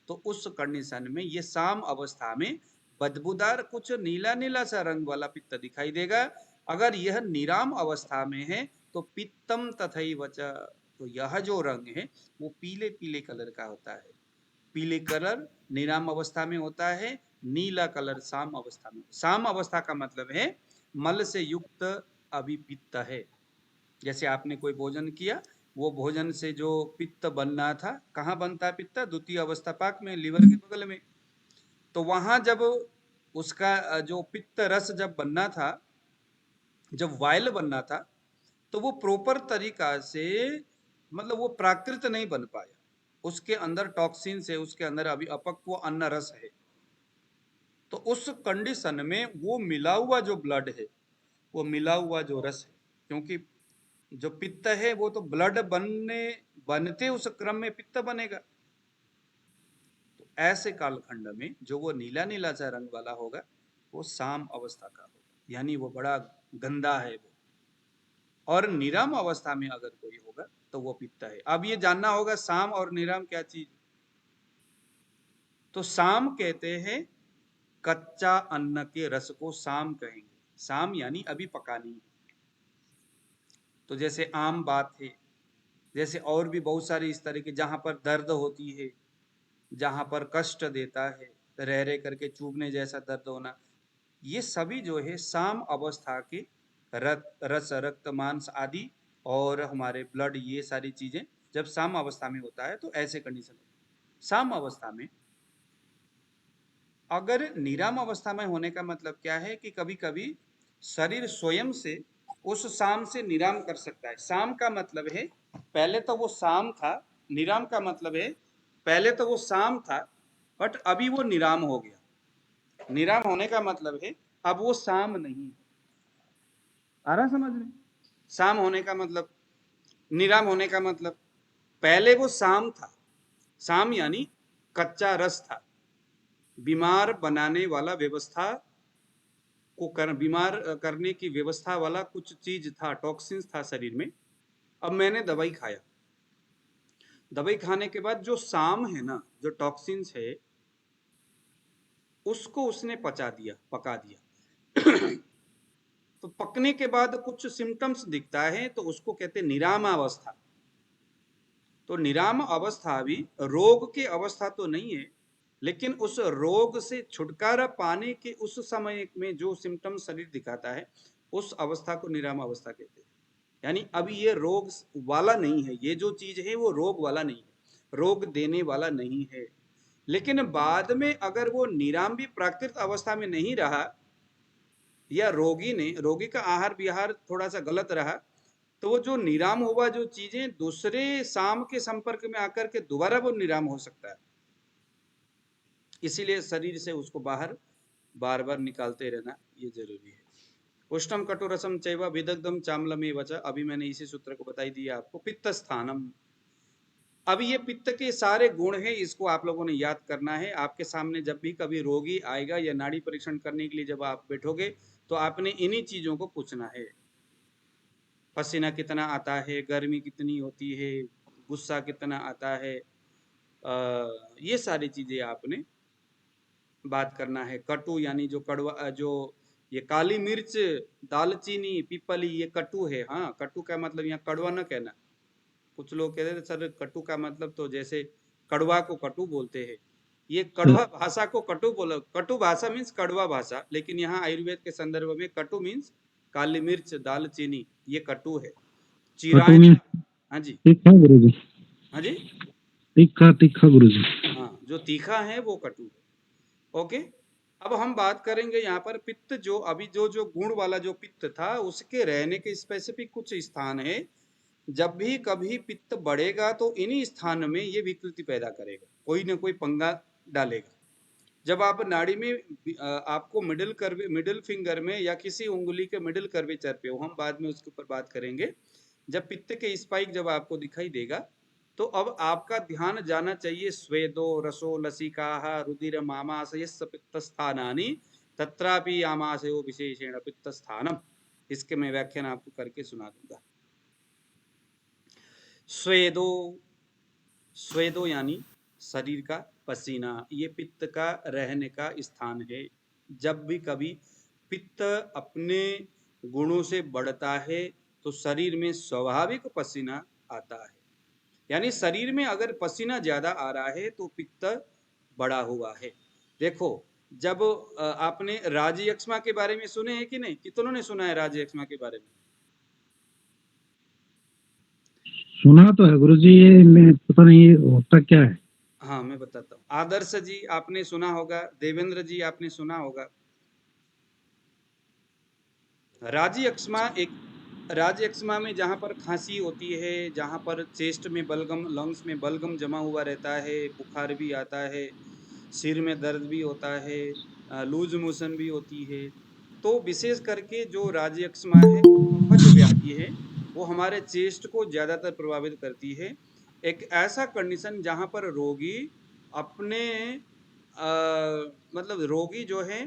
तो उस कंडीशन में ये साम अवस्था में बदबूदार कुछ नीला नीला सा रंग वाला पित्त दिखाई देगा। अगर यह निराम अवस्था में है तो पित्तम तथैव च, तो यह जो रंग है वो पीले पीले कलर का होता है। पीले कलर निराम अवस्था में होता है, नीला कलर साम अवस्था में। साम अवस्था का मतलब है मल से युक्त अभी पित्त है। जैसे आपने कोई भोजन किया, वो भोजन से जो पित्त बनना था, कहाँ बनता है पित्त? द्वितीय अवस्था पाक में, लीवर के बगल में। तो वहां जब उसका जो पित्त रस जब बनना था, जब वायल बनना था, तो वो प्रॉपर तरीका से, मतलब वो प्राकृत नहीं बन पाया। उसके अंदर टॉक्सिन से, उसके अंदर अभी अपक्व अन्न रस है। तो उस कंडीशन में वो मिला हुआ जो ब्लड है, वो मिला हुआ जो रस है, क्योंकि जो पित्त है वो तो ब्लड बनते उस क्रम में पित्त बनेगा। तो ऐसे कालखंड में जो वो नीला नीला सा रंग वाला होगा वो साम अवस्था का होगा, यानी वो बड़ा गंदा है वो। और निराम अवस्था में अगर कोई होगा तो वो पित्त है। अब ये जानना होगा साम और निराम क्या चीज। तो साम कहते हैं कच्चा अन्न के रस को साम कहेंगे। साम यानी अभी पकानी है। तो जैसे आम बात है, जैसे और भी बहुत सारी इस तरह की, जहां पर दर्द होती है, जहां पर कष्ट देता है, रह रह करके चुभने जैसा दर्द होना, ये सभी जो है साम अवस्था के रस, रक्त, मांस आदि और हमारे ब्लड, ये सारी चीजें जब साम अवस्था में होता है तो ऐसे कंडीशन है। साम अवस्था में, अगर निराम अवस्था में होने का मतलब क्या है कि कभी कभी शरीर स्वयं से उस साम से निराम कर सकता है। साम का मतलब है पहले तो वो साम था, निराम का मतलब है पहले तो वो साम था बट अभी वो निराम हो गया। निराम होने का मतलब है अब वो साम नहीं। आ रहा समझ में? साम होने का मतलब, निराम होने का मतलब, पहले वो साम था। साम यानी कच्चा रस था, बीमार बनाने वाला व्यवस्था को बीमार करने की व्यवस्था वाला कुछ चीज था, टॉक्सिन्स था शरीर में। अब मैंने दवाई खाया, दवाई खाने के बाद जो साम है ना, जो टॉक्सिन्स है, उसको उसने पचा दिया, पका दिया। तो पकने के बाद कुछ सिम्टम्स दिखता है तो उसको कहते हैं निराम अवस्था। तो निराम अवस्था भी रोग की अवस्था तो नहीं है, लेकिन उस रोग से छुटकारा पाने के उस समय में जो सिम्टम शरीर दिखाता है, उस अवस्था को निराम अवस्था कहते हैं। यानी अभी ये रोग वाला नहीं है, ये जो चीज है वो रोग वाला नहीं है, रोग देने वाला नहीं है। लेकिन बाद में अगर वो निराम भी प्राकृत अवस्था में नहीं रहा, या रोगी का आहार विहार थोड़ा सा गलत रहा, तो वो जो निराम हुआ जो चीजें दूसरे साम के संपर्क में आकर के दोबारा वो निराम हो सकता है। इसीलिए शरीर से उसको बाहर बार बार निकालते रहना ये जरूरी है। उष्णम कटुरसम चैव विदग्धम चामलमेव च, अभी मैंने इसी सूत्र को बताई दिया आपको। पित्त स्थानम, अब ये पित्त के सारे गुण हैं, इसको आप लोगों ने याद करना है। आपके सामने जब भी कभी रोगी आएगा या नाड़ी परीक्षण करने के लिए जब आप बैठोगे तो आपने इन्हीं चीजों को पूछना है। पसीना कितना आता है, गर्मी कितनी होती है, गुस्सा कितना आता है, ये सारी चीजें आपने बात करना है। कटु यानी जो कड़वा, जो ये काली मिर्च, दालचीनी, पीपली, ये कटु है। हाँ, कटु का मतलब यहाँ कड़वा न कहना। कुछ लोग कहते हैं सर कटु का मतलब तो जैसे कड़वा को कटु बोलते हैं, ये कड़वा भाषा को कटु बोला। कटु भाषा मीन्स कड़वा भाषा, लेकिन यहाँ आयुर्वेद के संदर्भ में कटु मीन्स काली मिर्च, दालचीनी, ये कटु है। कटु चिराए, मीन्स हाँ जी, तीखा गुरुजी, हाँ जी, तीखा तीखा गुरुजी। हाँ, जो तीखा है वो कटु है। ओके, अब हम बात करेंगे यहाँ पर पित्त, जो अभी जो गुण वाला जो पित्त था उसके रहने के स्पेसिफिक कुछ स्थान है। जब भी कभी पित्त बढ़ेगा तो इन्हीं स्थान में ये विकृति पैदा करेगा, कोई ना कोई पंगा डालेगा। जब आप नाड़ी में आपको मिडिल फिंगर में या किसी उंगली के मिडिल कर्वेचर पे हो, हम बाद में उसके ऊपर बात करेंगे, जब पित्त के स्पाइक जब आपको दिखाई देगा तो अब आपका ध्यान जाना चाहिए स्वेदो रसो लसिकाः रुधिर मामाशयस्य पित्तस्थानानि तत्रापि आमाशयो विशेषेण पित्तस्थानम। इसके मैं व्याख्यान आपको करके सुना दूंगा। स्वेदो, स्वेदो यानी शरीर का पसीना, ये पित्त का रहने का स्थान है। जब भी कभी पित्त अपने गुणों से बढ़ता है तो शरीर में स्वाभाविक पसीना आता है। यानी शरीर में अगर पसीना ज्यादा आ रहा है तो पित्त बढ़ा हुआ है। देखो, जब आपने राजयक्ष्मा के बारे में सुने हैं कि नहीं? कितनों ने सुना है राजयक्ष्मा के बारे में? सुना तो है गुरुजी, ये मैं पता नहीं ये होता क्या है। हाँ, मैं बताता हूँ। आदर्श जी आपने सुना होगा, देवेंद्र जी आपने सुना होगा। राजयक्ष्मा में जहाँ पर खांसी होती है, जहाँ पर चेस्ट में बलगम, लंग्स में बलगम जमा हुआ रहता है, बुखार भी आता है, सिर में दर्द भी होता है, लूज मोशन भी होती है, तो विशेष करके जो राजयक्ष्मा है कफज व्याधि है, वो हमारे चेस्ट को ज़्यादातर प्रभावित करती है। एक ऐसा कंडीशन जहाँ पर रोगी अपने मतलब रोगी जो है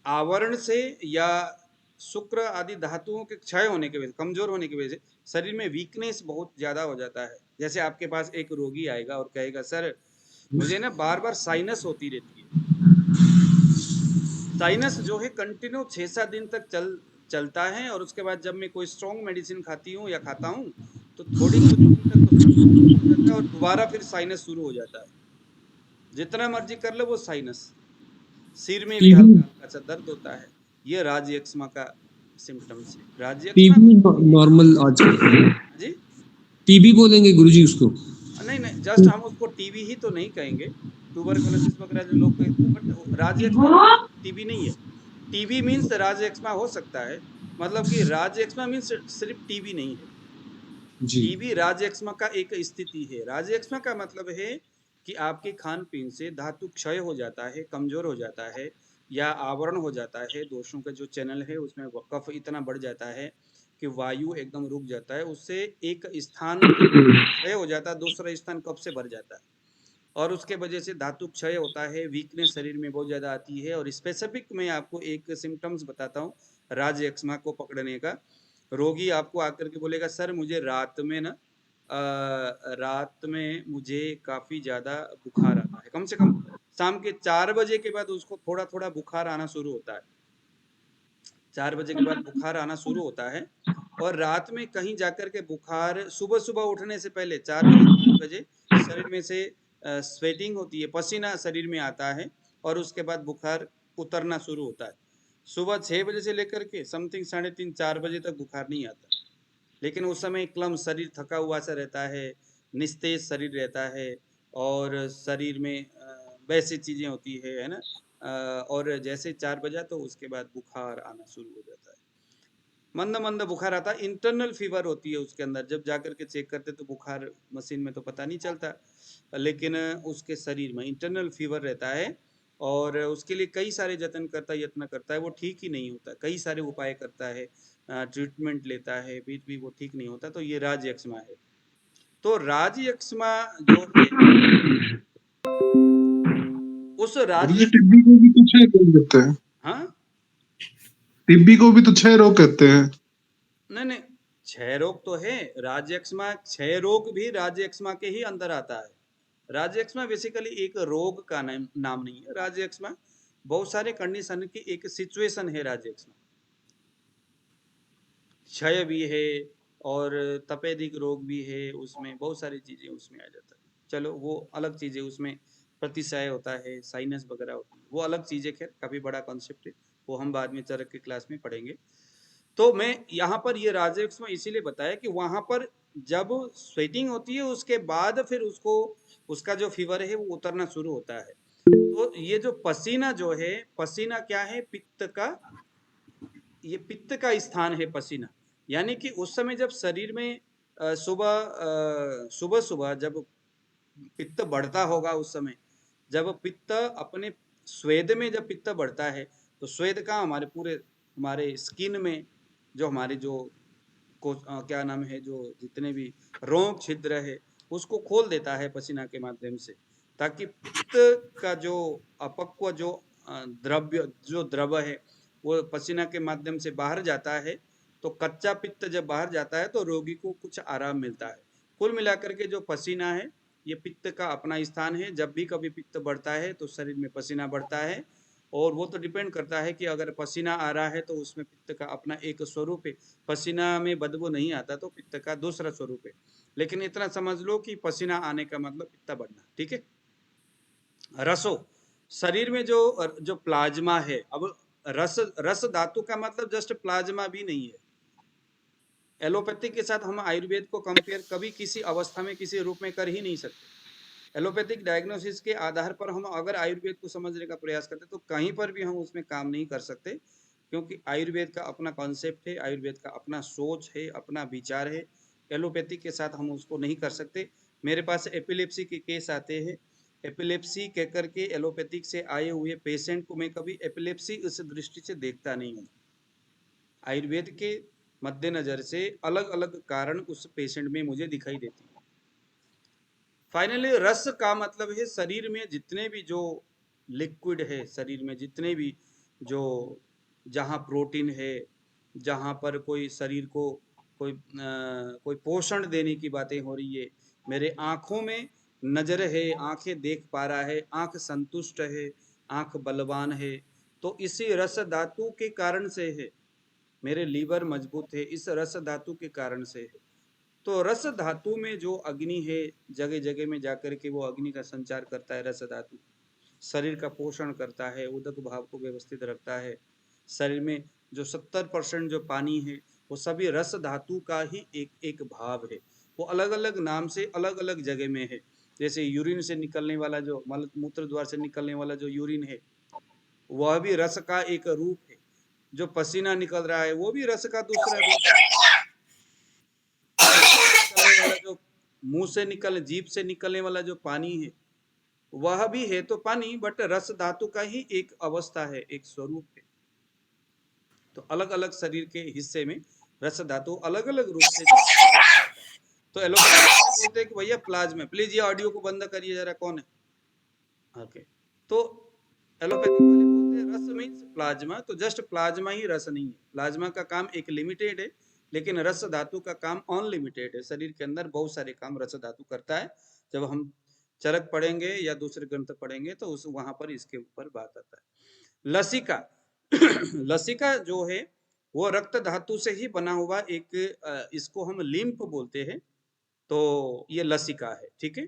आवरण से या शुक्र आदि धातुओं के क्षय होने की वजह से, कमजोर होने की वजह से शरीर में वीकनेस बहुत ज्यादा हो जाता है। जैसे आपके पास एक रोगी आएगा और कहेगा सर मुझे ना बार बार साइनस होती रहती है। साइनस जो है कंटिन्यू 6-7 दिन तक चलता है और उसके बाद जब मैं कोई स्ट्रॉन्ग मेडिसिन खाती हूँ या खाता हूँ तो थोड़ी कुछ दिन तक तो हो जाता है और दोबारा फिर साइनस शुरू हो जाता है। जितना मर्जी कर लो वो साइनस, सिर में भी हल्का हल्का सा दर्द होता है। ये राजयक्ष्मा का सिम्टम्स है। राजयक्ष्मा टीबी नॉर्मल आजकल जी टीबी बोलेंगे गुरुजी उसको। नहीं नहीं, जस्ट हम उसको टीबी ही तो नहीं कहेंगे, ट्यूबरकुलोसिस वगैरह जो लोग कहते हैं, बट राजयक्ष्मा टीबी नहीं है। टीबी मीन्स राजयक्ष्मा हो सकता है, मतलब कि राजयक्ष्मा मीन्स सिर्फ टीबी नहीं है। जी टीबी राजयक्ष्मा का एक स्थिति है। राजयक्ष्मा का मतलब है कि आपके खान पीन से धातु क्षय हो जाता है, कमजोर हो जाता है या आवरण हो जाता है, दोषों का जो चैनल है उसमें कफ इतना बढ़ जाता है कि वायु एकदम रुक जाता है, उससे एक स्थान क्षय हो जाता है, दूसरा स्थान कफ से भर जाता है और उसके वजह से धातु क्षय होता है, वीकनेस शरीर में बहुत ज्यादा आती है। और स्पेसिफिक मैं आपको एक सिम्टम्स बताता हूँ राजयक्ष्मा को पकड़ने का। रोगी आपको आकर के बोलेगा सर मुझे रात में ना रात में मुझे काफी ज्यादा बुखार आता है, कम से कम शाम के 4 बजे के बाद उसको थोड़ा थोड़ा बुखार आना शुरू होता है। 4 बजे के बाद बुखार आना शुरू होता है और रात में कहीं जाकर के बुखार, सुबह सुबह उठने से पहले 4 बजे 5 बजे शरीर में से स्वेटिंग होती है, पसीना शरीर में आता है और उसके बाद बुखार उतरना शुरू होता है। सुबह 6 बजे से लेकर के समथिंग 3:30-4 बजे तक बुखार नहीं आता, लेकिन उस समय क्लम शरीर थका हुआ सा रहता है, निस्तेज शरीर रहता है और शरीर में वैसी चीजें होती है ना। और जैसे 4 बजा तो उसके बाद बुखार आना शुरू हो जाता है, मंद मंद बुखार आता है, इंटरनल फीवर होती है उसके अंदर। जब जाकर के चेक करते तो बुखार मशीन में तो पता नहीं चलता, लेकिन उसके शरीर में इंटरनल फीवर रहता है और उसके लिए कई सारे यत्न करता है, वो ठीक ही नहीं होता, कई सारे उपाय करता है, ट्रीटमेंट लेता है, फिर भी वो ठीक नहीं होता। तो ये राजयक्ष्मा है। तो राजयक्ष्मा जो है उस गुरुजी टिब्बी को भी तो 6 रोग कहते हैं। हाँ, टिब्बी को भी तो 6 रोग कहते हैं। नहीं नहीं, 6 रोग तो है, राजयक्ष्मा 6 रोग भी राजयक्ष्मा के ही अंदर आता है। राज्य बेसिकली एक रोग का नाम नहीं है। राज्य बहुत सारे कंडीशन की एक सिचुएशन है। राज्य क्षय भी है और तपेदिक रोग भी है, उसमें बहुत सारी चीजें उसमें आ जाता है। चलो वो अलग चीजें, उसमें प्रतिशय होता है, साइनस वगैरह होती है, वो अलग चीजें, खैर काफी बड़ा कॉन्सेप्ट है, वो हम बाद में चरक की क्लास में पढ़ेंगे। तो मैं यहाँ पर ये राजयक्ष में इसीलिए बताया कि वहां पर जब स्वेटिंग होती है उसके बाद फिर उसको उसका जो फीवर है वो उतरना शुरू होता है। तो ये जो पसीना जो है, पसीना क्या है, पित्त का, ये पित्त का स्थान है पसीना। यानी कि उस समय जब शरीर में सुबह सुबह जब पित्त बढ़ता होगा, उस समय जब पित्त अपने स्वेद में जब पित्त बढ़ता है तो स्वेद का हमारे पूरे हमारे स्किन में जो हमारे जो क्या नाम है, जो जितने भी रोग छिद्र है उसको खोल देता है पसीना के माध्यम से, ताकि पित्त का जो अपक्व जो द्रव्य है वो पसीना के माध्यम से बाहर जाता है। तो कच्चा पित्त जब बाहर जाता है तो रोगी को कुछ आराम मिलता है। कुल मिलाकर के जो पसीना है ये पित्त का अपना स्थान है। जब भी कभी पित्त बढ़ता है तो शरीर में पसीना बढ़ता है, और वो तो डिपेंड करता है कि अगर पसीना आ रहा है तो उसमें पित्त का अपना एक स्वरूप है। पसीना में बदबू नहीं आता तो पित्त का दूसरा स्वरूप है। लेकिन इतना समझ लो कि पसीना आने का मतलब पित्त बढ़ना, ठीक है। रसो, शरीर में जो जो प्लाज्मा है, अब रस धातु का मतलब जस्ट प्लाज्मा भी नहीं है। एलोपैथिक के साथ हम आयुर्वेद को कंपेयर कभी किसी अवस्था में किसी रूप में कर ही नहीं सकते। एलोपैथिक डायग्नोसिस के आधार पर हम अगर आयुर्वेद को समझने का प्रयास करते तो कहीं पर भी हम उसमें काम नहीं कर सकते, क्योंकि आयुर्वेद का अपना कॉन्सेप्ट है, आयुर्वेद का अपना सोच है, अपना विचार है। एलोपैथिक के साथ हम उसको नहीं कर सकते। मेरे पास एपिलेप्सी के केस आते हैं, एपिलेप्सी कहकर के एलोपैथिक से आए हुए पेशेंट को मैं कभी एपिलेप्सी उस दृष्टि से देखता नहीं हूँ। आयुर्वेद के मद्देनजर से अलग अलग कारण उस पेशेंट में मुझे दिखाई देती है। फाइनली रस का मतलब है शरीर में जितने भी जो लिक्विड है, शरीर में जितने भी जो जहाँ प्रोटीन है, जहाँ पर कोई शरीर को कोई पोषण देने की बातें हो रही है। मेरे आँखों में नजर है, आँखें देख पा रहा है, आँख संतुष्ट है, आँख बलवान है, तो इसी रस धातु के कारण से है। मेरे लीवर मजबूत है, इस रस धातु के कारण से है। तो रस धातु में जो अग्नि है, जगह जगह में जाकर के वो अग्नि का संचार करता है। रस धातु शरीर का पोषण करता है, उदक भाव को व्यवस्थित रखता है। शरीर में जो 70% जो पानी है वो सभी रस धातु का ही एक एक भाव है। वो अलग अलग नाम से अलग अलग जगह में है। जैसे यूरिन से निकलने वाला जो मल मूत्र द्वार से निकलने वाला जो यूरिन है वह भी रस का एक रूप है। जो पसीना निकल रहा है वो भी रस का दूसरा रूप है। निकलने वाला जो मुंह से जीभ से निकलने वाला जो पानी है वह भी है तो पानी, बट रस धातु का ही एक अवस्था है, एक स्वरूप है। तो अलग अलग शरीर के हिस्से में रस धातु अलग अलग रूप से तो एलोपैथी बोलते हैं कि भैया प्लाज्मा, प्लीज ये ऑडियो को बंद करिए जरा, कौन है, ओके। तो एलोपैथिक वाले बोलते हैं रस मीन्स प्लाज्मा, तो जस्ट प्लाज्मा ही रस नहीं है। प्लाज्मा का काम एक लिमिटेड है, लेकिन रस धातु का काम अनलिमिटेड है। शरीर के अंदर बहुत सारे काम रस धातु करता है। जब हम चरक पढ़ेंगे या दूसरे ग्रंथ पढ़ेंगे तो उस वहां पर इसके ऊपर बात आता है। लसिका लसिका जो है वो रक्त धातु से ही बना हुआ एक इसको हम लिम्फ बोलते हैं। तो ये लसिका है, ठीक है।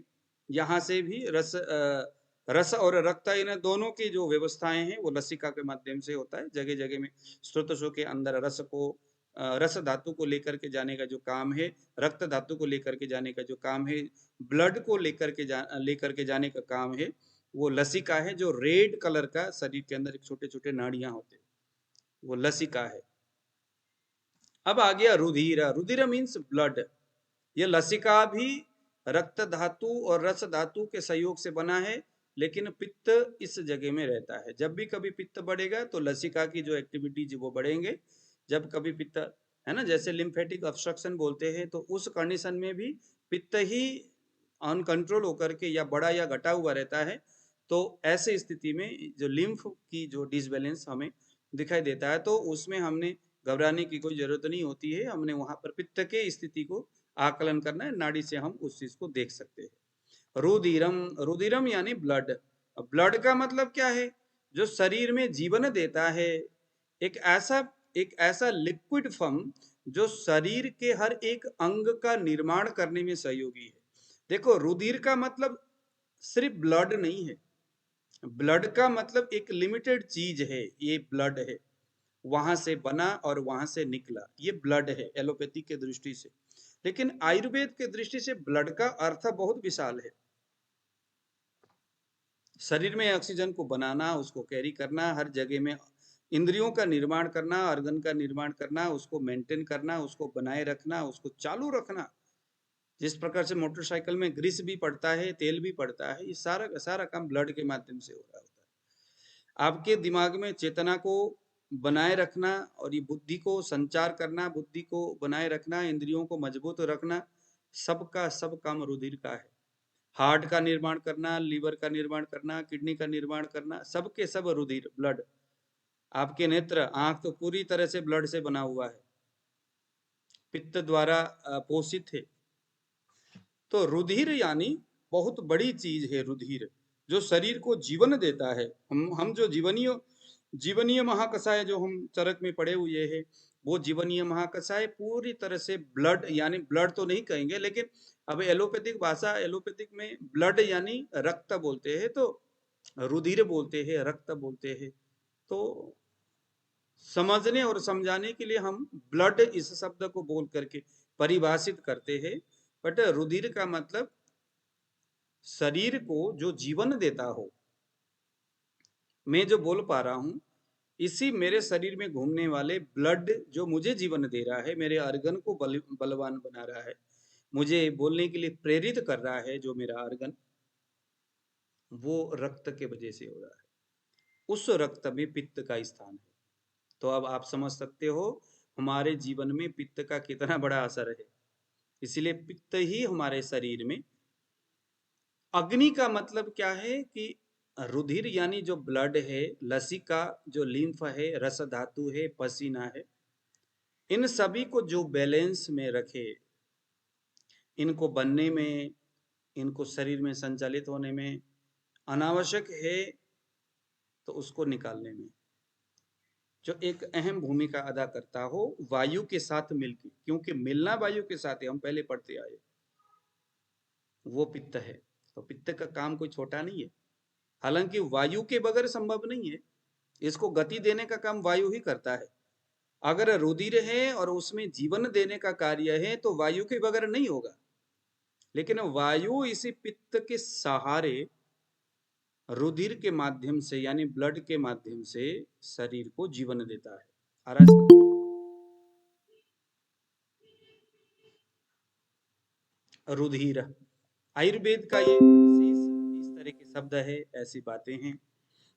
यहाँ से भी रस और रक्त इन दोनों की जो व्यवस्थाएं हैं वो लसिका के माध्यम से होता है। जगह जगह में स्रोतसों के अंदर रस धातु को लेकर के जाने का जो काम है, रक्त धातु को लेकर के जाने का जो काम है, ब्लड को लेकर के जाने का काम है, वो लसिका है। जो रेड कलर का शरीर के अंदर छोटे छोटे नाड़ियां होते हैं वो लसिका है। अब आ गया रुधिर। रुधिर मीन्स ब्लड। यह लसिका भी रक्त धातु और रस धातु के सहयोग से बना है, लेकिन पित्त इस जगह में रहता है। जब भी कभी पित्त बढ़ेगा तो लसिका की जो एक्टिविटीज वो बढ़ेंगे। जब कभी पित्त है ना, जैसे लिम्फेटिक ऑब्स्ट्रक्शन बोलते हैं, तो उस कंडीशन में भी पित्त ही अनकंट्रोल होकर के या बड़ा या घटा हुआ रहता है। तो ऐसे स्थिति में जो लिम्फ की जो डिसबैलेंस हमें दिखाई देता है, तो उसमें हमने घबराने की कोई जरूरत नहीं होती है। हमने वहां पर पित्त के स्थिति को आकलन करना है, नाड़ी से हम उस चीज को देख सकते हैं। रुधिरम, रुधिरम यानी ब्लड। ब्लड का मतलब क्या है? जो शरीर में जीवन देता है, एक ऐसा लिक्विड फॉर्म जो शरीर के हर एक अंग का निर्माण करने में सहयोगी है। देखो, रुधिर का मतलब सिर्फ ब्लड नहीं है। ब्लड का मतलब एक लिमिटेड चीज है, ये ब्लड है, वहां से बना और वहां से निकला, ये ब्लड है एलोपैथी के दृष्टि से। लेकिन आयुर्वेद के दृष्टि से ब्लड का अर्थ बहुत विशाल है। शरीर में ऑक्सीजन को बनाना, उसको कैरी करना, हर जगह में इंद्रियों का निर्माण करना, ऑर्गन का निर्माण करना, उसको मेंटेन करना, उसको बनाए रखना, उसको चालू रखना। जिस प्रकार से मोटरसाइकिल में ग्रीस भी पड़ता है, तेल भी पड़ता है, ये सारा का सारा काम ब्लड के माध्यम से हो रहा होता है। आपके दिमाग में चेतना को बनाए रखना और ये बुद्धि को संचार करना, बुद्धि को बनाए रखना, इंद्रियों को मजबूत रखना, सबका सब काम रुधिर का है। हार्ट का निर्माण करना, लीवर का निर्माण करना, किडनी का निर्माण करना, सबके सब रुधिर, ब्लड। आपके नेत्र, आंख तो पूरी तरह से ब्लड से बना हुआ है, पित्त द्वारा पोषित है। तो रुधिर यानी बहुत बड़ी चीज है। रुधिर जो शरीर को जीवन देता है। हम जो जीवनीय महाकषाय जो हम चरक में पढ़े हुए हैं, वो जीवनीय महाकषाय पूरी तरह से ब्लड, यानी ब्लड तो नहीं कहेंगे, लेकिन अब एलोपैथिक भाषा, एलोपैथिक में ब्लड यानी रक्त बोलते हैं, तो रुधिर बोलते हैं, रक्त बोलते हैं। तो समझने और समझाने के लिए हम ब्लड इस शब्द को बोल करके परिभाषित करते हैं। बट रुधिर का मतलब शरीर को जो जीवन देता हो। मैं जो बोल पा रहा हूं, इसी मेरे शरीर में घूमने वाले ब्लड जो मुझे जीवन दे रहा है, मेरे ऑर्गन को बलवान बना रहा है, मुझे बोलने के लिए प्रेरित कर रहा है, जो मेरा ऑर्गन, वो रक्त के वजह से हो रहा है। उस रक्त में पित्त का स्थान है। तो अब आप समझ सकते हो हमारे जीवन में पित्त का कितना बड़ा असर है। इसलिए पित्त ही हमारे शरीर में। अग्नि का मतलब क्या है कि रुधिर यानी जो ब्लड है, लसिका जो लिम्फ है, रस धातु है, पसीना है, इन सभी को जो बैलेंस में रखे, इनको बनने में, इनको शरीर में संचालित होने में, अनावश्यक है तो उसको निकालने में जो एक अहम भूमिका अदा करता हो वायु के साथ मिलकर, क्योंकि मिलना वायु के साथ है, हम पहले पढ़ते आए, वो पित्त है। तो पित्त का काम कोई छोटा नहीं है। हालांकि वायु के बगैर संभव नहीं है, इसको गति देने का काम वायु ही करता है। अगर रुधिर है और उसमें जीवन देने का कार्य है तो वायु के बगैर नहीं होगा। लेकिन वायु इसी पित्त के सहारे रुधिर के माध्यम से, यानी ब्लड के माध्यम से शरीर को जीवन देता है। रुधिर आयुर्वेद का ये विशेष इस तरह के शब्द है, ऐसी बातें हैं।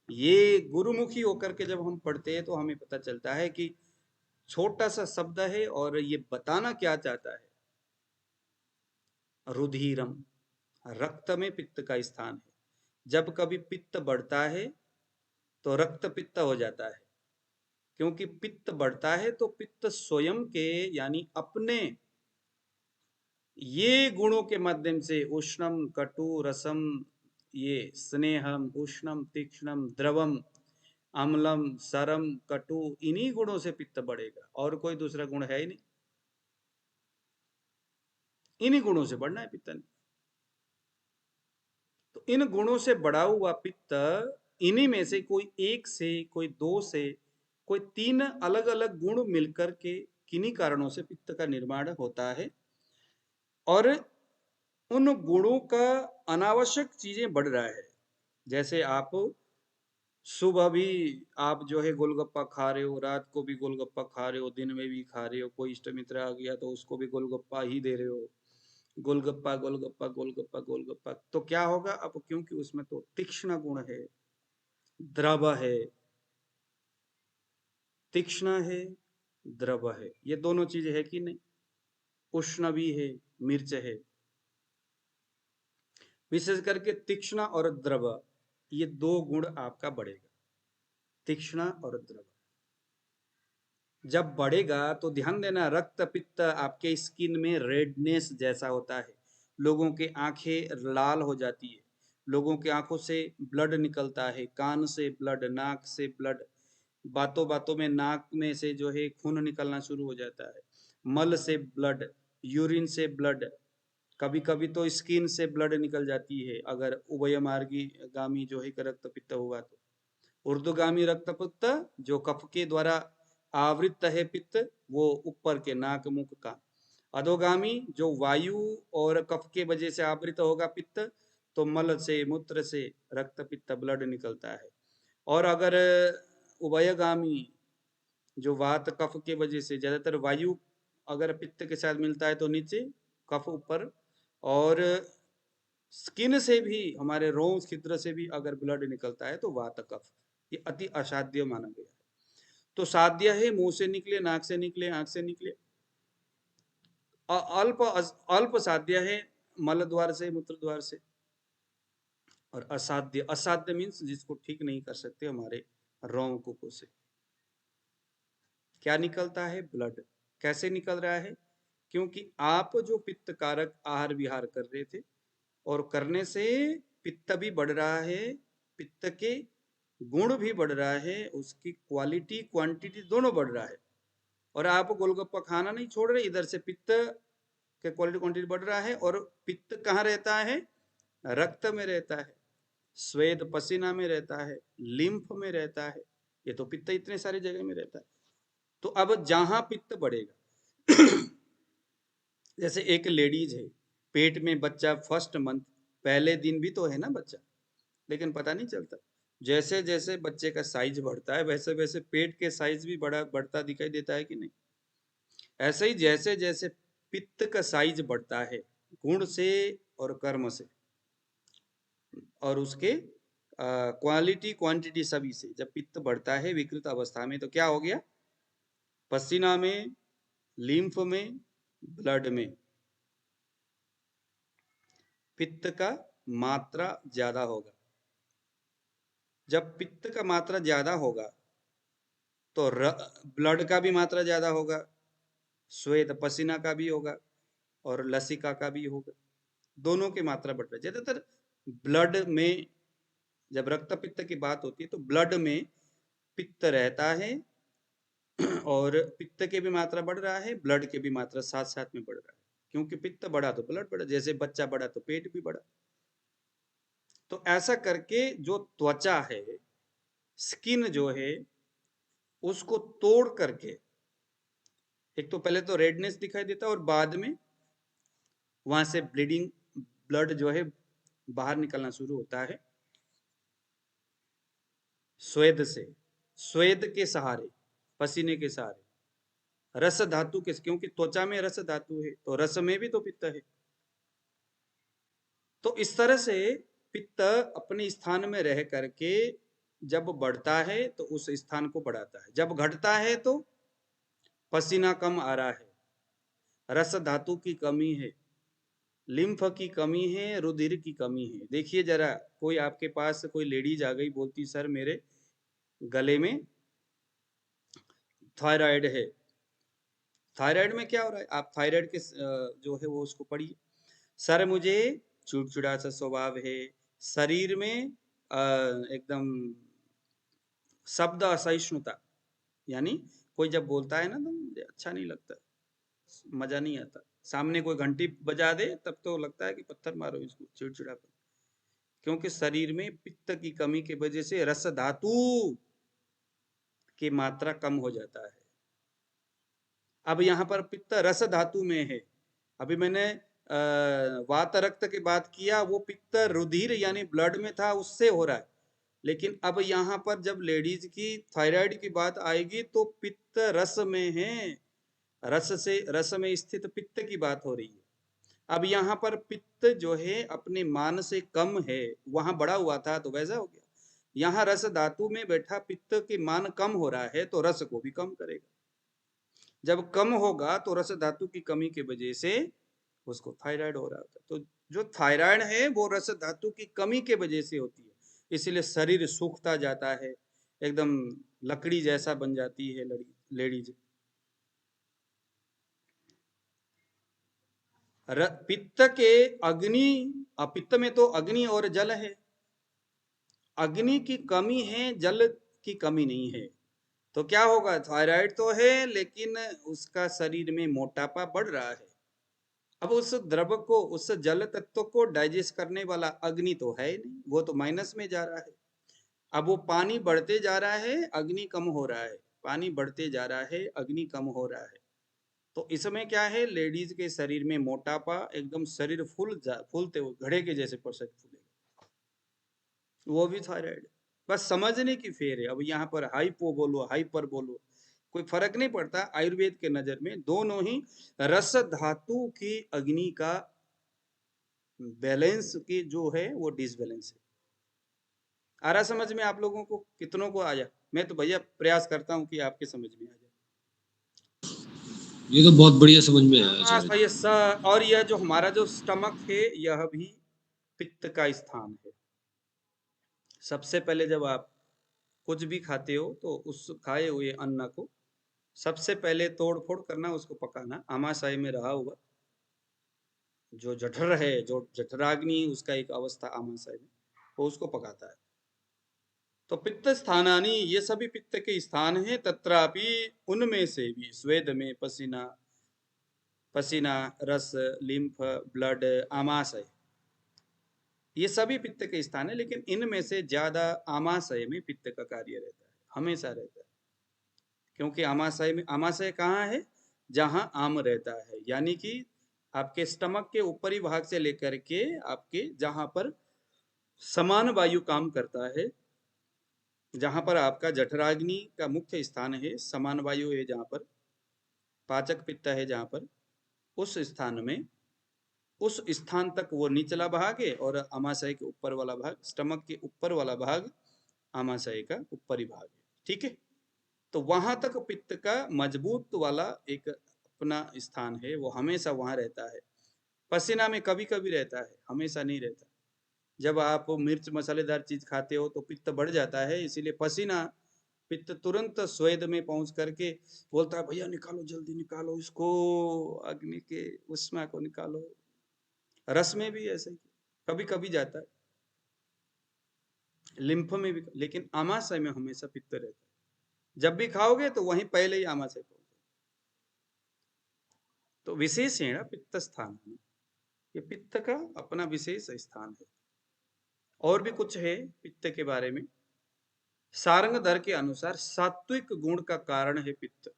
ये गुरुमुखी होकर के जब हम पढ़ते हैं तो हमें पता चलता है कि छोटा सा शब्द है और ये बताना क्या चाहता है। रुधिरम, रक्त में पित्त का स्थान है। जब कभी पित्त बढ़ता है तो रक्त पित्त हो जाता है, क्योंकि पित्त बढ़ता है तो पित्त स्वयं के, यानी अपने ये गुणों के माध्यम से, उष्णम, कटु, रसम, ये स्नेहम, उष्णम, तीक्ष्णम, द्रवम, अम्लम, सरम, कटु, इन्हीं गुणों से पित्त बढ़ेगा, और कोई दूसरा गुण है ही नहीं। इन्हीं गुणों से बढ़ना है पित्त ने। तो इन गुणों से बढ़ा हुआ पित्त, इन्हीं में से कोई एक से, कोई दो से, कोई तीन अलग अलग गुण मिलकर के किन्हीं कारणों से पित्त का निर्माण होता है। और उन गुणों का अनावश्यक चीजें बढ़ रहा है। जैसे आप सुबह भी आप जो है गोलगप्पा खा रहे हो, रात को भी गोलगप्पा खा रहे हो, दिन में भी खा रहे हो, कोई इष्ट मित्र आ गया तो उसको भी गोलगप्पा ही दे रहे हो, गोलगप्पा गोलगप्पा गोलगप्पा गोलगप्पा। तो क्या होगा अब, क्योंकि उसमें तो तीक्ष्ण गुण है, द्रव है, तीक्ष्ण है, द्रव है, ये दोनों चीजें है कि नहीं। उष्ण भी है, मिर्च है। विशेष करके तीक्ष्ण और द्रव, ये दो गुण आपका बढ़ेगा। तीक्ष्ण और द्रव जब बढ़ेगा तो ध्यान देना, रक्त पित्त आपके स्किन में रेडनेस जैसा होता है, लोगों के आंखें लाल हो जाती है, लोगों के आंखों से ब्लड निकलता है, कान से ब्लड, नाक से ब्लड, बातों बातों में नाक में से जो है खून निकलना शुरू हो जाता है, मल से ब्लड, यूरिन से ब्लड, कभी कभी तो स्किन से ब्लड निकल जाती है अगर उभयमार्गी गामी जो है रक्त पित्त हुआ तो। ऊर्ध्वगामी रक्त पित्त जो कफ के द्वारा आवृत है पित्त, वो ऊपर के नाक मुख का। अधोगामी जो वायु और कफ के वजह से आवृत होगा पित्त, तो मल से मूत्र से रक्त पित्त ब्लड निकलता है। और अगर उभयगामी जो वात कफ के वजह से, ज्यादातर वायु अगर पित्त के साथ मिलता है तो नीचे, कफ ऊपर, और स्किन से भी, हमारे रोम छिद्र से भी अगर ब्लड निकलता है तो वात कफ, ये अति असाध्य माना गया है। तो साध्य है मुंह से निकले, नाक से निकले, आंख से निकले। अल्प अल्प साध्य है मल द्वार से, मूत्र द्वार से। और असाध्य, असाध्य मीन्स जिसको ठीक नहीं कर सकते हमारे रोम कुकुर से। क्या निकलता है? ब्लड। कैसे निकल रहा है? क्योंकि आप जो पित्त कारक आहार विहार कर रहे थे और करने से पित्त भी बढ़ रहा है, पित्त के गुण भी बढ़ रहा है, उसकी क्वालिटी क्वांटिटी दोनों बढ़ रहा है। और आप गोलगप्पा खाना नहीं छोड़ रहे, इधर से पित्त के क्वालिटी क्वांटिटी बढ़ रहा है। और पित्त कहाँ रहता है? रक्त में रहता है, स्वेद पसीना में रहता है, लिम्फ में रहता है। ये तो पित्त इतने सारी जगह में रहता है। तो अब जहां पित्त बढ़ेगा जैसे एक लेडीज है, पेट में बच्चा, फर्स्ट मंथ, पहले दिन भी तो है ना बच्चा, लेकिन पता नहीं चलता। जैसे जैसे बच्चे का साइज बढ़ता है वैसे वैसे पेट के साइज भी बढ़ता दिखाई देता है कि नहीं? ऐसे ही जैसे जैसे पित्त का साइज बढ़ता है गुण से और कर्म से और उसके क्वालिटी क्वांटिटी सभी से, जब पित्त बढ़ता है विकृत अवस्था में तो क्या हो गया? पसीना में, लिम्फ में, ब्लड में पित्त का मात्रा ज्यादा होगा। जब पित्त का मात्रा ज्यादा होगा तो ब्लड का भी मात्रा ज्यादा होगा, श्वेत पसीना का भी होगा और लसिका का भी होगा, दोनों की मात्रा बढ़ रही है। ज्यादातर ब्लड में जब रक्त पित्त की बात होती है तो ब्लड में पित्त रहता है और पित्त की भी मात्रा बढ़ रहा है, ब्लड की भी मात्रा साथ साथ में बढ़ रहा है। क्योंकि पित्त बढ़ा तो ब्लड बढ़ा, जैसे बच्चा बढ़ा तो पेट भी बढ़ा। तो ऐसा करके जो त्वचा है, स्किन जो है, उसको तोड़ करके एक तो पहले तो रेडनेस दिखाई देता है और बाद में वहां से ब्लीडिंग, ब्लड जो है बाहर निकलना शुरू होता है स्वेद से, स्वेद के सहारे, पसीने के सहारे, रस धातु के, क्योंकि त्वचा में रस धातु है तो रस में भी तो पित्त है। तो इस तरह से पित्त अपने स्थान में रह करके जब बढ़ता है तो उस स्थान को बढ़ाता है, जब घटता है तो पसीना कम आ रहा है, रस धातु की कमी है, लिम्फ की कमी है, रुधिर की कमी है। देखिए जरा, कोई आपके पास कोई लेडीज आ गई, बोलती सर मेरे गले में थायराइड है। थायराइड में क्या हो रहा है? आप थायराइड के जो है वो उसको पढ़िए। सर मुझे चिड़चिड़ा सा स्वभाव है, शरीर में एकदम शब्द असहिष्णुता, यानी कोई जब बोलता है ना तो मुझे अच्छा नहीं लगता, मजा नहीं आता। सामने कोई घंटी बजा दे तब तो लगता है कि पत्थर मारो इसको, चिड़चिड़ापन। क्योंकि शरीर में पित्त की कमी की वजह से रस धातु की मात्रा कम हो जाता है। अब यहाँ पर पित्त रस धातु में है। अभी मैंने वात रक्त की बात किया, वो पित्त रुधिर यानी ब्लड में था, उससे हो रहा है। लेकिन अब यहाँ पर जब लेडीज की थायराइड की बात आएगी तो पित्त रस में है, रस में स्थित पित्त की बात हो रही है। अब यहाँ पर पित्त जो है अपने मान से कम है, वहां बड़ा हुआ था तो वैसा हो गया। यहाँ रस धातु में बैठा पित्त के मान कम हो रहा है तो रस को भी कम करेगा। जब कम होगा तो रस धातु की कमी की वजह से उसको थायराइड हो रहा था। तो जो थायराइड है वो रस धातु की कमी के वजह से होती है, इसलिए शरीर सूखता जाता है, एकदम लकड़ी जैसा बन जाती है लेडीज। पित्त के अग्नि, पित्त में तो अग्नि और जल है, अग्नि की कमी है, जल की कमी नहीं है, तो क्या होगा? थायराइड तो है लेकिन उसका शरीर में मोटापा बढ़ रहा है। अब उस द्रव को, उस जल तत्व को डाइजेस्ट करने वाला अग्नि तो है ही नहीं, वो तो माइनस में जा रहा है। अब वो पानी बढ़ते जा रहा है, अग्नि कम हो रहा है, पानी बढ़ते जा रहा है, अग्नि कम हो रहा है। तो इसमें क्या है, लेडीज के शरीर में मोटापा, एकदम शरीर फूलते हुए घड़े के जैसे परसेंट फूलेगा, वो भी थायराइड। बस समझने की फेर है। अब यहाँ पर हाइपो बोलो, हाइपर बोलो, कोई फर्क नहीं पड़ता। आयुर्वेद के नजर में दोनों ही रस धातु की अग्नि का बैलेंस की जो है वो डिसबैलेंस है। आ रहा समझ में आप लोगों को? कितनों को आया? मैं तो भैया प्रयास करता हूँ कि आपके समझ में आ जाए। ये तो बहुत बढ़िया समझ में आया हाँ आचार्य। सही है। और यह जो हमारा जो स्टमक है, यह भी पित्त का स्थान है। सबसे पहले जब आप कुछ भी खाते हो तो उस खाए हुए अन्न को सबसे पहले तोड़ फोड़ करना, उसको पकाना। आमाशय में रहा हुआ जो जठर है, जो जठराग्नि, उसका एक अवस्था आमाशय में, वो उसको पकाता है। तो पित्त स्थानानि, ये सभी पित्त के स्थान हैं। तत्रापि, उनमें से भी, स्वेद में पसीना, पसीना, रस, लिम्फ, ब्लड, आमाशय, ये सभी पित्त के स्थान है। लेकिन इनमें से ज्यादा आमाशय में पित्त का कार्य रहता है, हमेशा रहता है। क्योंकि आमाशय में, आमाशय कहाँ है? जहां आम रहता है, यानी कि आपके स्टमक के ऊपरी भाग से लेकर के आपके जहां पर समान वायु काम करता है, जहां पर आपका जठराग्नि का मुख्य स्थान है, समान वायु है जहां पर, पाचक पित्त है जहां पर, उस स्थान में, उस स्थान तक वो निचला भाग है, और आमाशय के ऊपर वाला भाग, स्टमक के ऊपर वाला भाग आमाशय का ऊपरी भाग है। ठीक है? तो वहां तक पित्त का मजबूत वाला एक अपना स्थान है, वो हमेशा वहां रहता है। पसीना में कभी कभी रहता है, हमेशा नहीं रहता। जब आप मिर्च मसालेदार चीज खाते हो तो पित्त बढ़ जाता है, इसीलिए पसीना, पित्त तुरंत स्वेद में पहुंच करके बोलता है, भैया निकालो, जल्दी निकालो इसको, अग्नि के उष्मा को निकालो। रस में भी ऐसे ही कभी कभी जाता है, लिम्फ में भी, लेकिन आमाशय में हमेशा पित्त रहता है। जब भी खाओगे तो वहीं पहले ही आमाशय पहुंचे। तो विशेषण पित्त स्थान, ये पित्त का अपना विशेष स्थान है। और भी कुछ है पित्त के बारे में। सारंग दर के अनुसार सात्विक गुण का कारण है पित्त।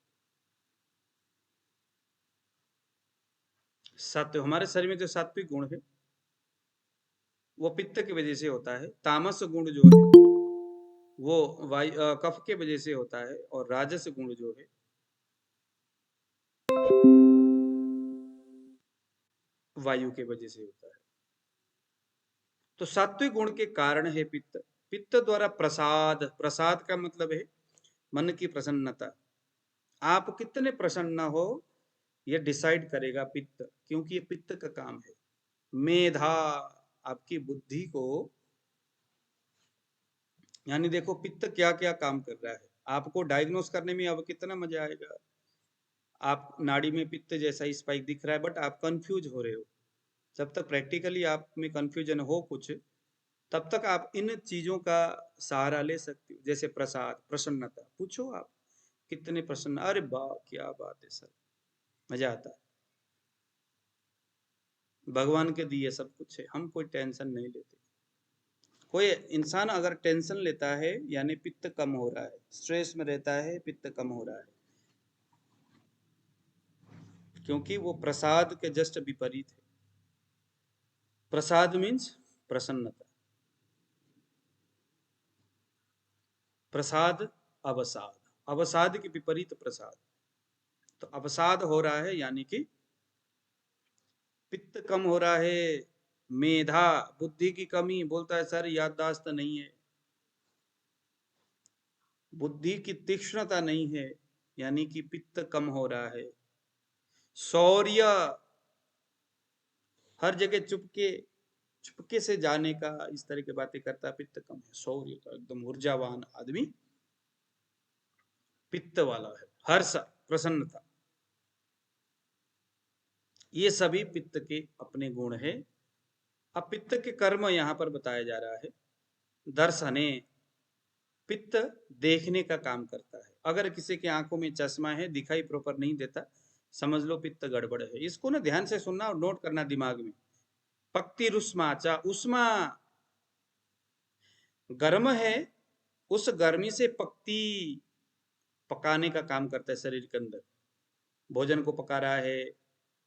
सात्विक, हमारे शरीर में जो सात्विक गुण है वो पित्त की वजह से होता है। तामस गुण जो है वो कफ के वजह से होता है, और राजस गुण जो है वायु के वजह से होता है। तो सात्विक गुण के कारण है पित्त। पित्त द्वारा प्रसाद, प्रसाद का मतलब है मन की प्रसन्नता। आप कितने प्रसन्न हो ये डिसाइड करेगा पित्त, क्योंकि ये पित्त का काम है। मेधा, आपकी बुद्धि को, यानी देखो पित्त क्या क्या काम कर रहा है, आपको डायग्नोस करने में अब कितना मजा आएगा। आप नाड़ी में पित्त जैसा स्पाइक दिख रहा है, बट आप कंफ्यूज हो रहे हो। जब तक प्रैक्टिकली आप में कंफ्यूजन हो कुछ, तब तक आप इन चीजों का सहारा ले सकते हो। जैसे प्रसाद, प्रसन्नता, पूछो आप कितने प्रसन्न, अरे वाह क्या बात है सर, मजा आता है। भगवान के दिए सब कुछ है, हम कोई टेंशन नहीं लेते। कोई इंसान अगर टेंशन लेता है यानी पित्त कम हो रहा है, स्ट्रेस में रहता है, पित्त कम हो रहा है, क्योंकि वो प्रसाद के जस्ट विपरीत है। प्रसाद मीन्स प्रसन्नता, प्रसाद अवसाद, अवसाद के विपरीत प्रसाद। तो अवसाद हो रहा है यानी कि पित्त कम हो रहा है। मेधा, बुद्धि की कमी, बोलता है सर याददाश्त नहीं है, बुद्धि की तीक्ष्णता नहीं है, यानी कि पित्त कम हो रहा है। शौर्य, हर जगह चुपके चुपके से जाने का, इस तरह की बातें करता है, पित्त कम है। शौर्य का एकदम ऊर्जावान आदमी पित्त वाला है। हर्ष, प्रसन्नता, ये सभी पित्त के अपने गुण है। अब पित्त के कर्म यहाँ पर बताया जा रहा है। दर्शने, पित्त देखने का काम करता है। अगर किसी की आंखों में चश्मा है, दिखाई प्रॉपर नहीं देता, समझ लो पित्त गड़बड़ है। इसको ना ध्यान से सुनना और नोट करना दिमाग में। पक्ति रुष्मा चा, उष्मा गर्म है, उस गर्मी से पक्ति पकाने का काम करता है शरीर के अंदर। भोजन को पका रहा है,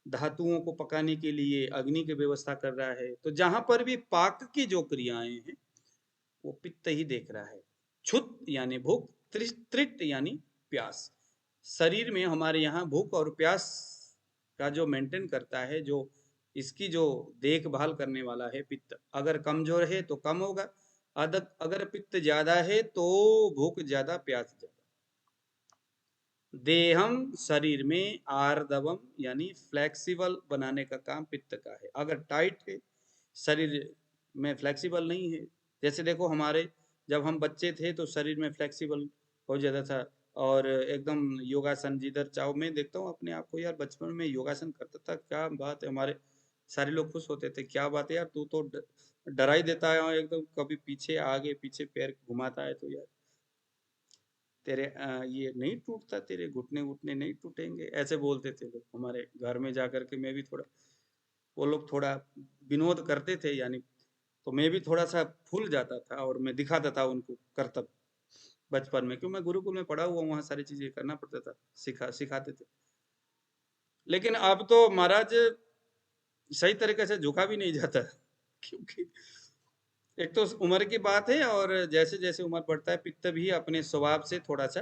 धातुओं को पकाने के लिए अग्नि की व्यवस्था कर रहा है। तो जहां पर भी पाक की जो क्रियाएं हैं वो पित्त ही देख रहा है। क्षुत यानी भूख, तृष्ट यानी प्यास। शरीर में हमारे यहाँ भूख और प्यास का जो मेंटेन करता है, जो इसकी जो देखभाल करने वाला है पित्त। अगर कमजोर है तो कम होगा, अगर पित्त ज्यादा है तो भूख ज्यादा, प्यास ज्यादा। देहम, शरीर में, आर्दवम यानी फ्लेक्सिबल बनाने का काम पित्त का है। अगर टाइट है, शरीर में फ्लेक्सिबल नहीं है। जैसे देखो हमारे, जब हम बच्चे थे तो शरीर में फ्लेक्सिबल हो जाता था और एकदम योगासन, जिधर चाहो। मैं देखता हूँ अपने आप को, यार बचपन में योगासन करता था, क्या बात है। हमारे सारे लोग खुश होते थे, क्या बात है यार, तू तो डरा ही देता है एकदम, कभी पीछे आगे पीछे पैर घुमाता है तो यार तेरे ये नहीं टूटता, तेरे घुटने घुटने नहीं टूटेंगे, ऐसे बोलते थे लोग हमारे घर में जाकर के। मैं भी थोड़ा, वो लोग थोड़ा विनोद करते थे यानी, तो मैं भी थोड़ा सा फूल जाता था और मैं दिखाता था उनको करतब बचपन में। क्यों, मैं गुरुकुल में पढ़ा हुआ, वहाँ सारी चीजें करना पड़ता था, सिखाते थे। लेकिन अब तो महाराज सही तरीके से झुका भी नहीं जाता, क्योंकि एक तो उम्र की बात है, और जैसे जैसे उम्र बढ़ता है पित्त भी अपने स्वभाव से थोड़ा सा,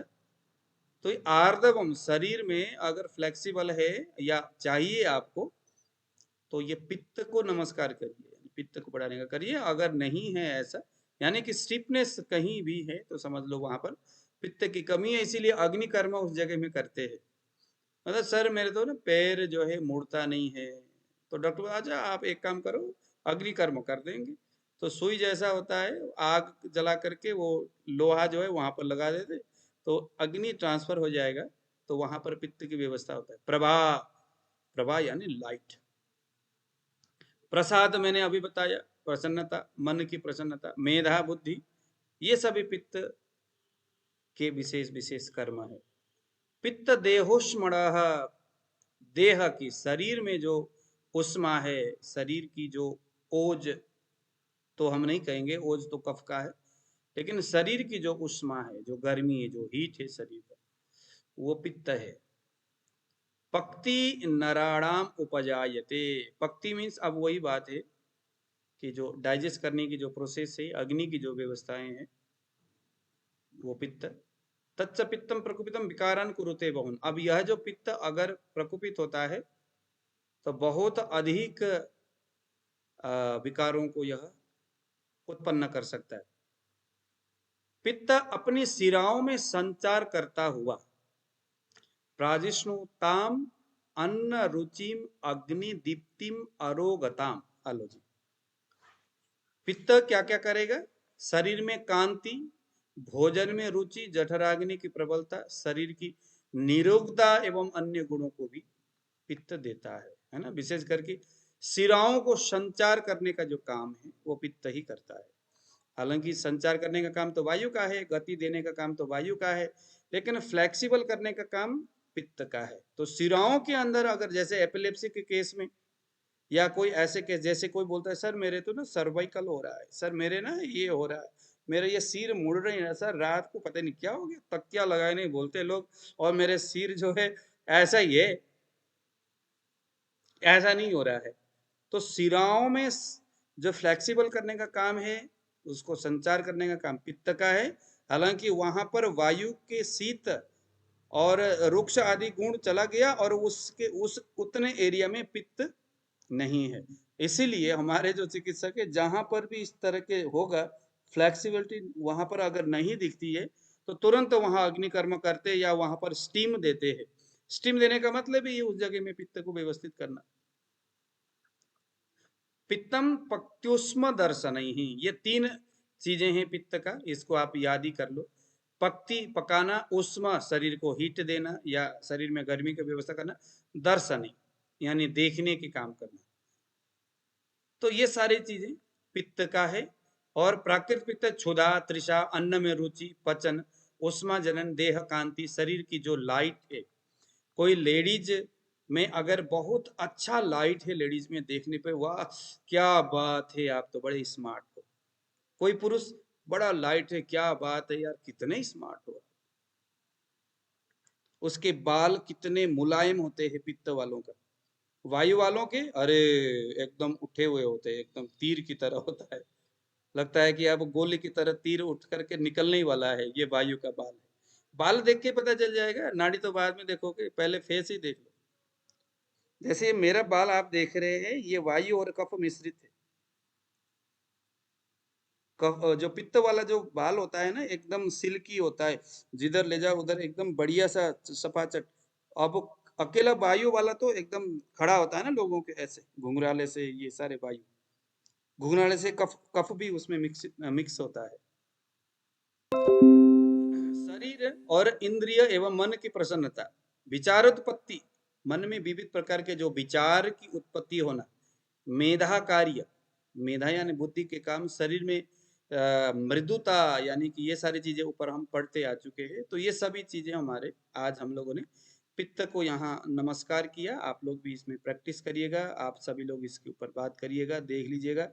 तो आर्दवम, शरीर में अगर फ्लेक्सिबल है या चाहिए आपको, तो ये पित्त को नमस्कार करिए, पित्त को बढ़ाने का करिए। अगर नहीं है ऐसा, यानी कि स्टिफनेस कहीं भी है, तो समझ लो वहां पर पित्त की कमी है। इसीलिए अग्नि कर्म उस जगह में करते हैं। मतलब सर मेरे तो ना पैर जो है मुड़ता नहीं है, तो डॉक्टर अच्छा आप एक काम करो, अग्नि कर्म कर देंगे। तो सुई जैसा होता है, आग जला करके वो लोहा जो है वहां पर लगा देते, तो अग्नि ट्रांसफर हो जाएगा। तो वहां पर पित्त की व्यवस्था होता है। प्रभा, प्रभा यानी लाइट। प्रसाद मैंने अभी बताया, प्रसन्नता, मन की प्रसन्नता। मेधा, बुद्धि, ये सभी पित्त के विशेष विशेष कर्म है। पित्त देहोष्मण, देह की, शरीर में जो उष्मा है, शरीर की जो ओज, तो हम नहीं कहेंगे, ओज तो कफ का है, लेकिन शरीर की जो उष्मा है, जो गर्मी है, जो हीट है शरीर का, वो पित्त है। पक्ति नराणाम उपजायते। पक्ति मीन्स अब वही बात है कि जो डाइजेस्ट करने की जो प्रोसेस है, अग्नि की जो व्यवस्थाएं हैं, वो पित्त। तच्च पित्तम प्रकुपितम विकारान कुरुते बहुन। अब यह जो पित्त अगर प्रकुपित होता है तो बहुत अधिक विकारों को यह उत्पन्न कर सकता है। पित्त अपनी शिराओं में संचार करता हुआ प्राजिष्णुताम अन्न रुचिम अग्नि दीप्तिम अरोगताम। आलो जी, पित्त क्या क्या करेगा? शरीर में कांति, भोजन में रुचि, जठराग्नि की प्रबलता, शरीर की निरोगता एवं अन्य गुणों को भी पित्त देता है ना। विशेष करके शिराओं को संचार करने का जो काम है वो पित्त ही करता है। हालांकि संचार करने का काम तो वायु का है, गति देने का काम तो वायु का है, लेकिन फ्लेक्सिबल करने का काम पित्त का है। तो शिराओं के अंदर अगर जैसे एपिलेप्सी के केस में, या कोई ऐसे केस, जैसे कोई बोलता है सर मेरे तो ना सर्वाइकल हो रहा है, सर मेरे ना ये हो रहा है, मेरे ये सिर मुड़ रहे हैं सर, रात को पता नहीं क्या हो गया, तकिया लगाए नहीं बोलते लोग, और मेरे सिर जो है ऐसा ही है, ऐसा नहीं हो रहा है। तो शिराओं में जो फ्लेक्सिबल करने का काम है, उसको संचार करने का काम पित्त का है। हालांकि वहां पर वायु के शीत और रुक्ष आदि गुण चला गया, और उसके उस उतने एरिया में पित्त नहीं है। इसीलिए हमारे जो चिकित्सक है, जहां पर भी इस तरह के होगा फ्लेक्सिबिलिटी, वहां पर अगर नहीं दिखती है तो तुरंत वहां अग्निकर्म करते या वहां पर स्टीम देते हैं। स्टीम देने का मतलब ही उस जगह में पित्त को व्यवस्थित करना। पित्तम पक्त्युष्म दर्शन ही, ये तीन चीजें हैं पित्त का, इसको आप याद ही कर लो। पक्ति पकाना, उष्मा शरीर को हीट देना या शरीर में गर्मी की व्यवस्था करना, दर्शनी यानी देखने के काम करना। तो ये सारी चीजें पित्त का है। और प्राकृत पित्त क्षुधा, तृषा, अन्न में रुचि, पचन, उष्मा जनन, देह कांति, शरीर की जो लाइट है। कोई लेडीज में अगर बहुत अच्छा लाइट है लेडीज में, देखने पे वाह क्या बात है, आप तो बड़े स्मार्ट हो। कोई पुरुष बड़ा लाइट है, क्या बात है यार, कितने स्मार्ट हो। उसके बाल कितने मुलायम होते हैं पित्त वालों का। वायु वालों के अरे एकदम उठे हुए होते हैं, एकदम तीर की तरह होता है, लगता है कि अब गोली की तरह तीर उठ करके निकलने ही वाला है। ये वायु का बाल है। बाल देख के पता चल जाएगा, नाड़ी तो बाद में देखोगे, पहले फेस ही देख लो। जैसे ये मेरा बाल आप देख रहे हैं, ये वायु और कफ मिश्रित है। कफ जो पित्त वाला जो बाल होता है ना, एकदम सिल्की होता है, जिधर ले जाओ उधर एकदम बढ़िया सा सपाचट। अब अकेला वायु वाला तो एकदम खड़ा होता है ना लोगों के, ऐसे घुंघराले से, ये सारे वायु घुंघराले से कफ कफ भी उसमें मिक्स होता है। शरीर और इंद्रिय एवं मन की प्रसन्नता, विचारोत्पत्ति, मन में विविध प्रकार के जो विचार की उत्पत्ति होना, मेधा कार्य, मेधा यानी बुद्धि के काम, शरीर में मृदुता, यानी कि ये सारी चीजें ऊपर हम पढ़ते आ चुके हैं। तो ये सभी चीजें हमारे आज हम लोगों ने पित्त को यहाँ नमस्कार किया। आप लोग भी इसमें प्रैक्टिस करिएगा, आप सभी लोग इसके ऊपर बात करिएगा, देख लीजिएगा।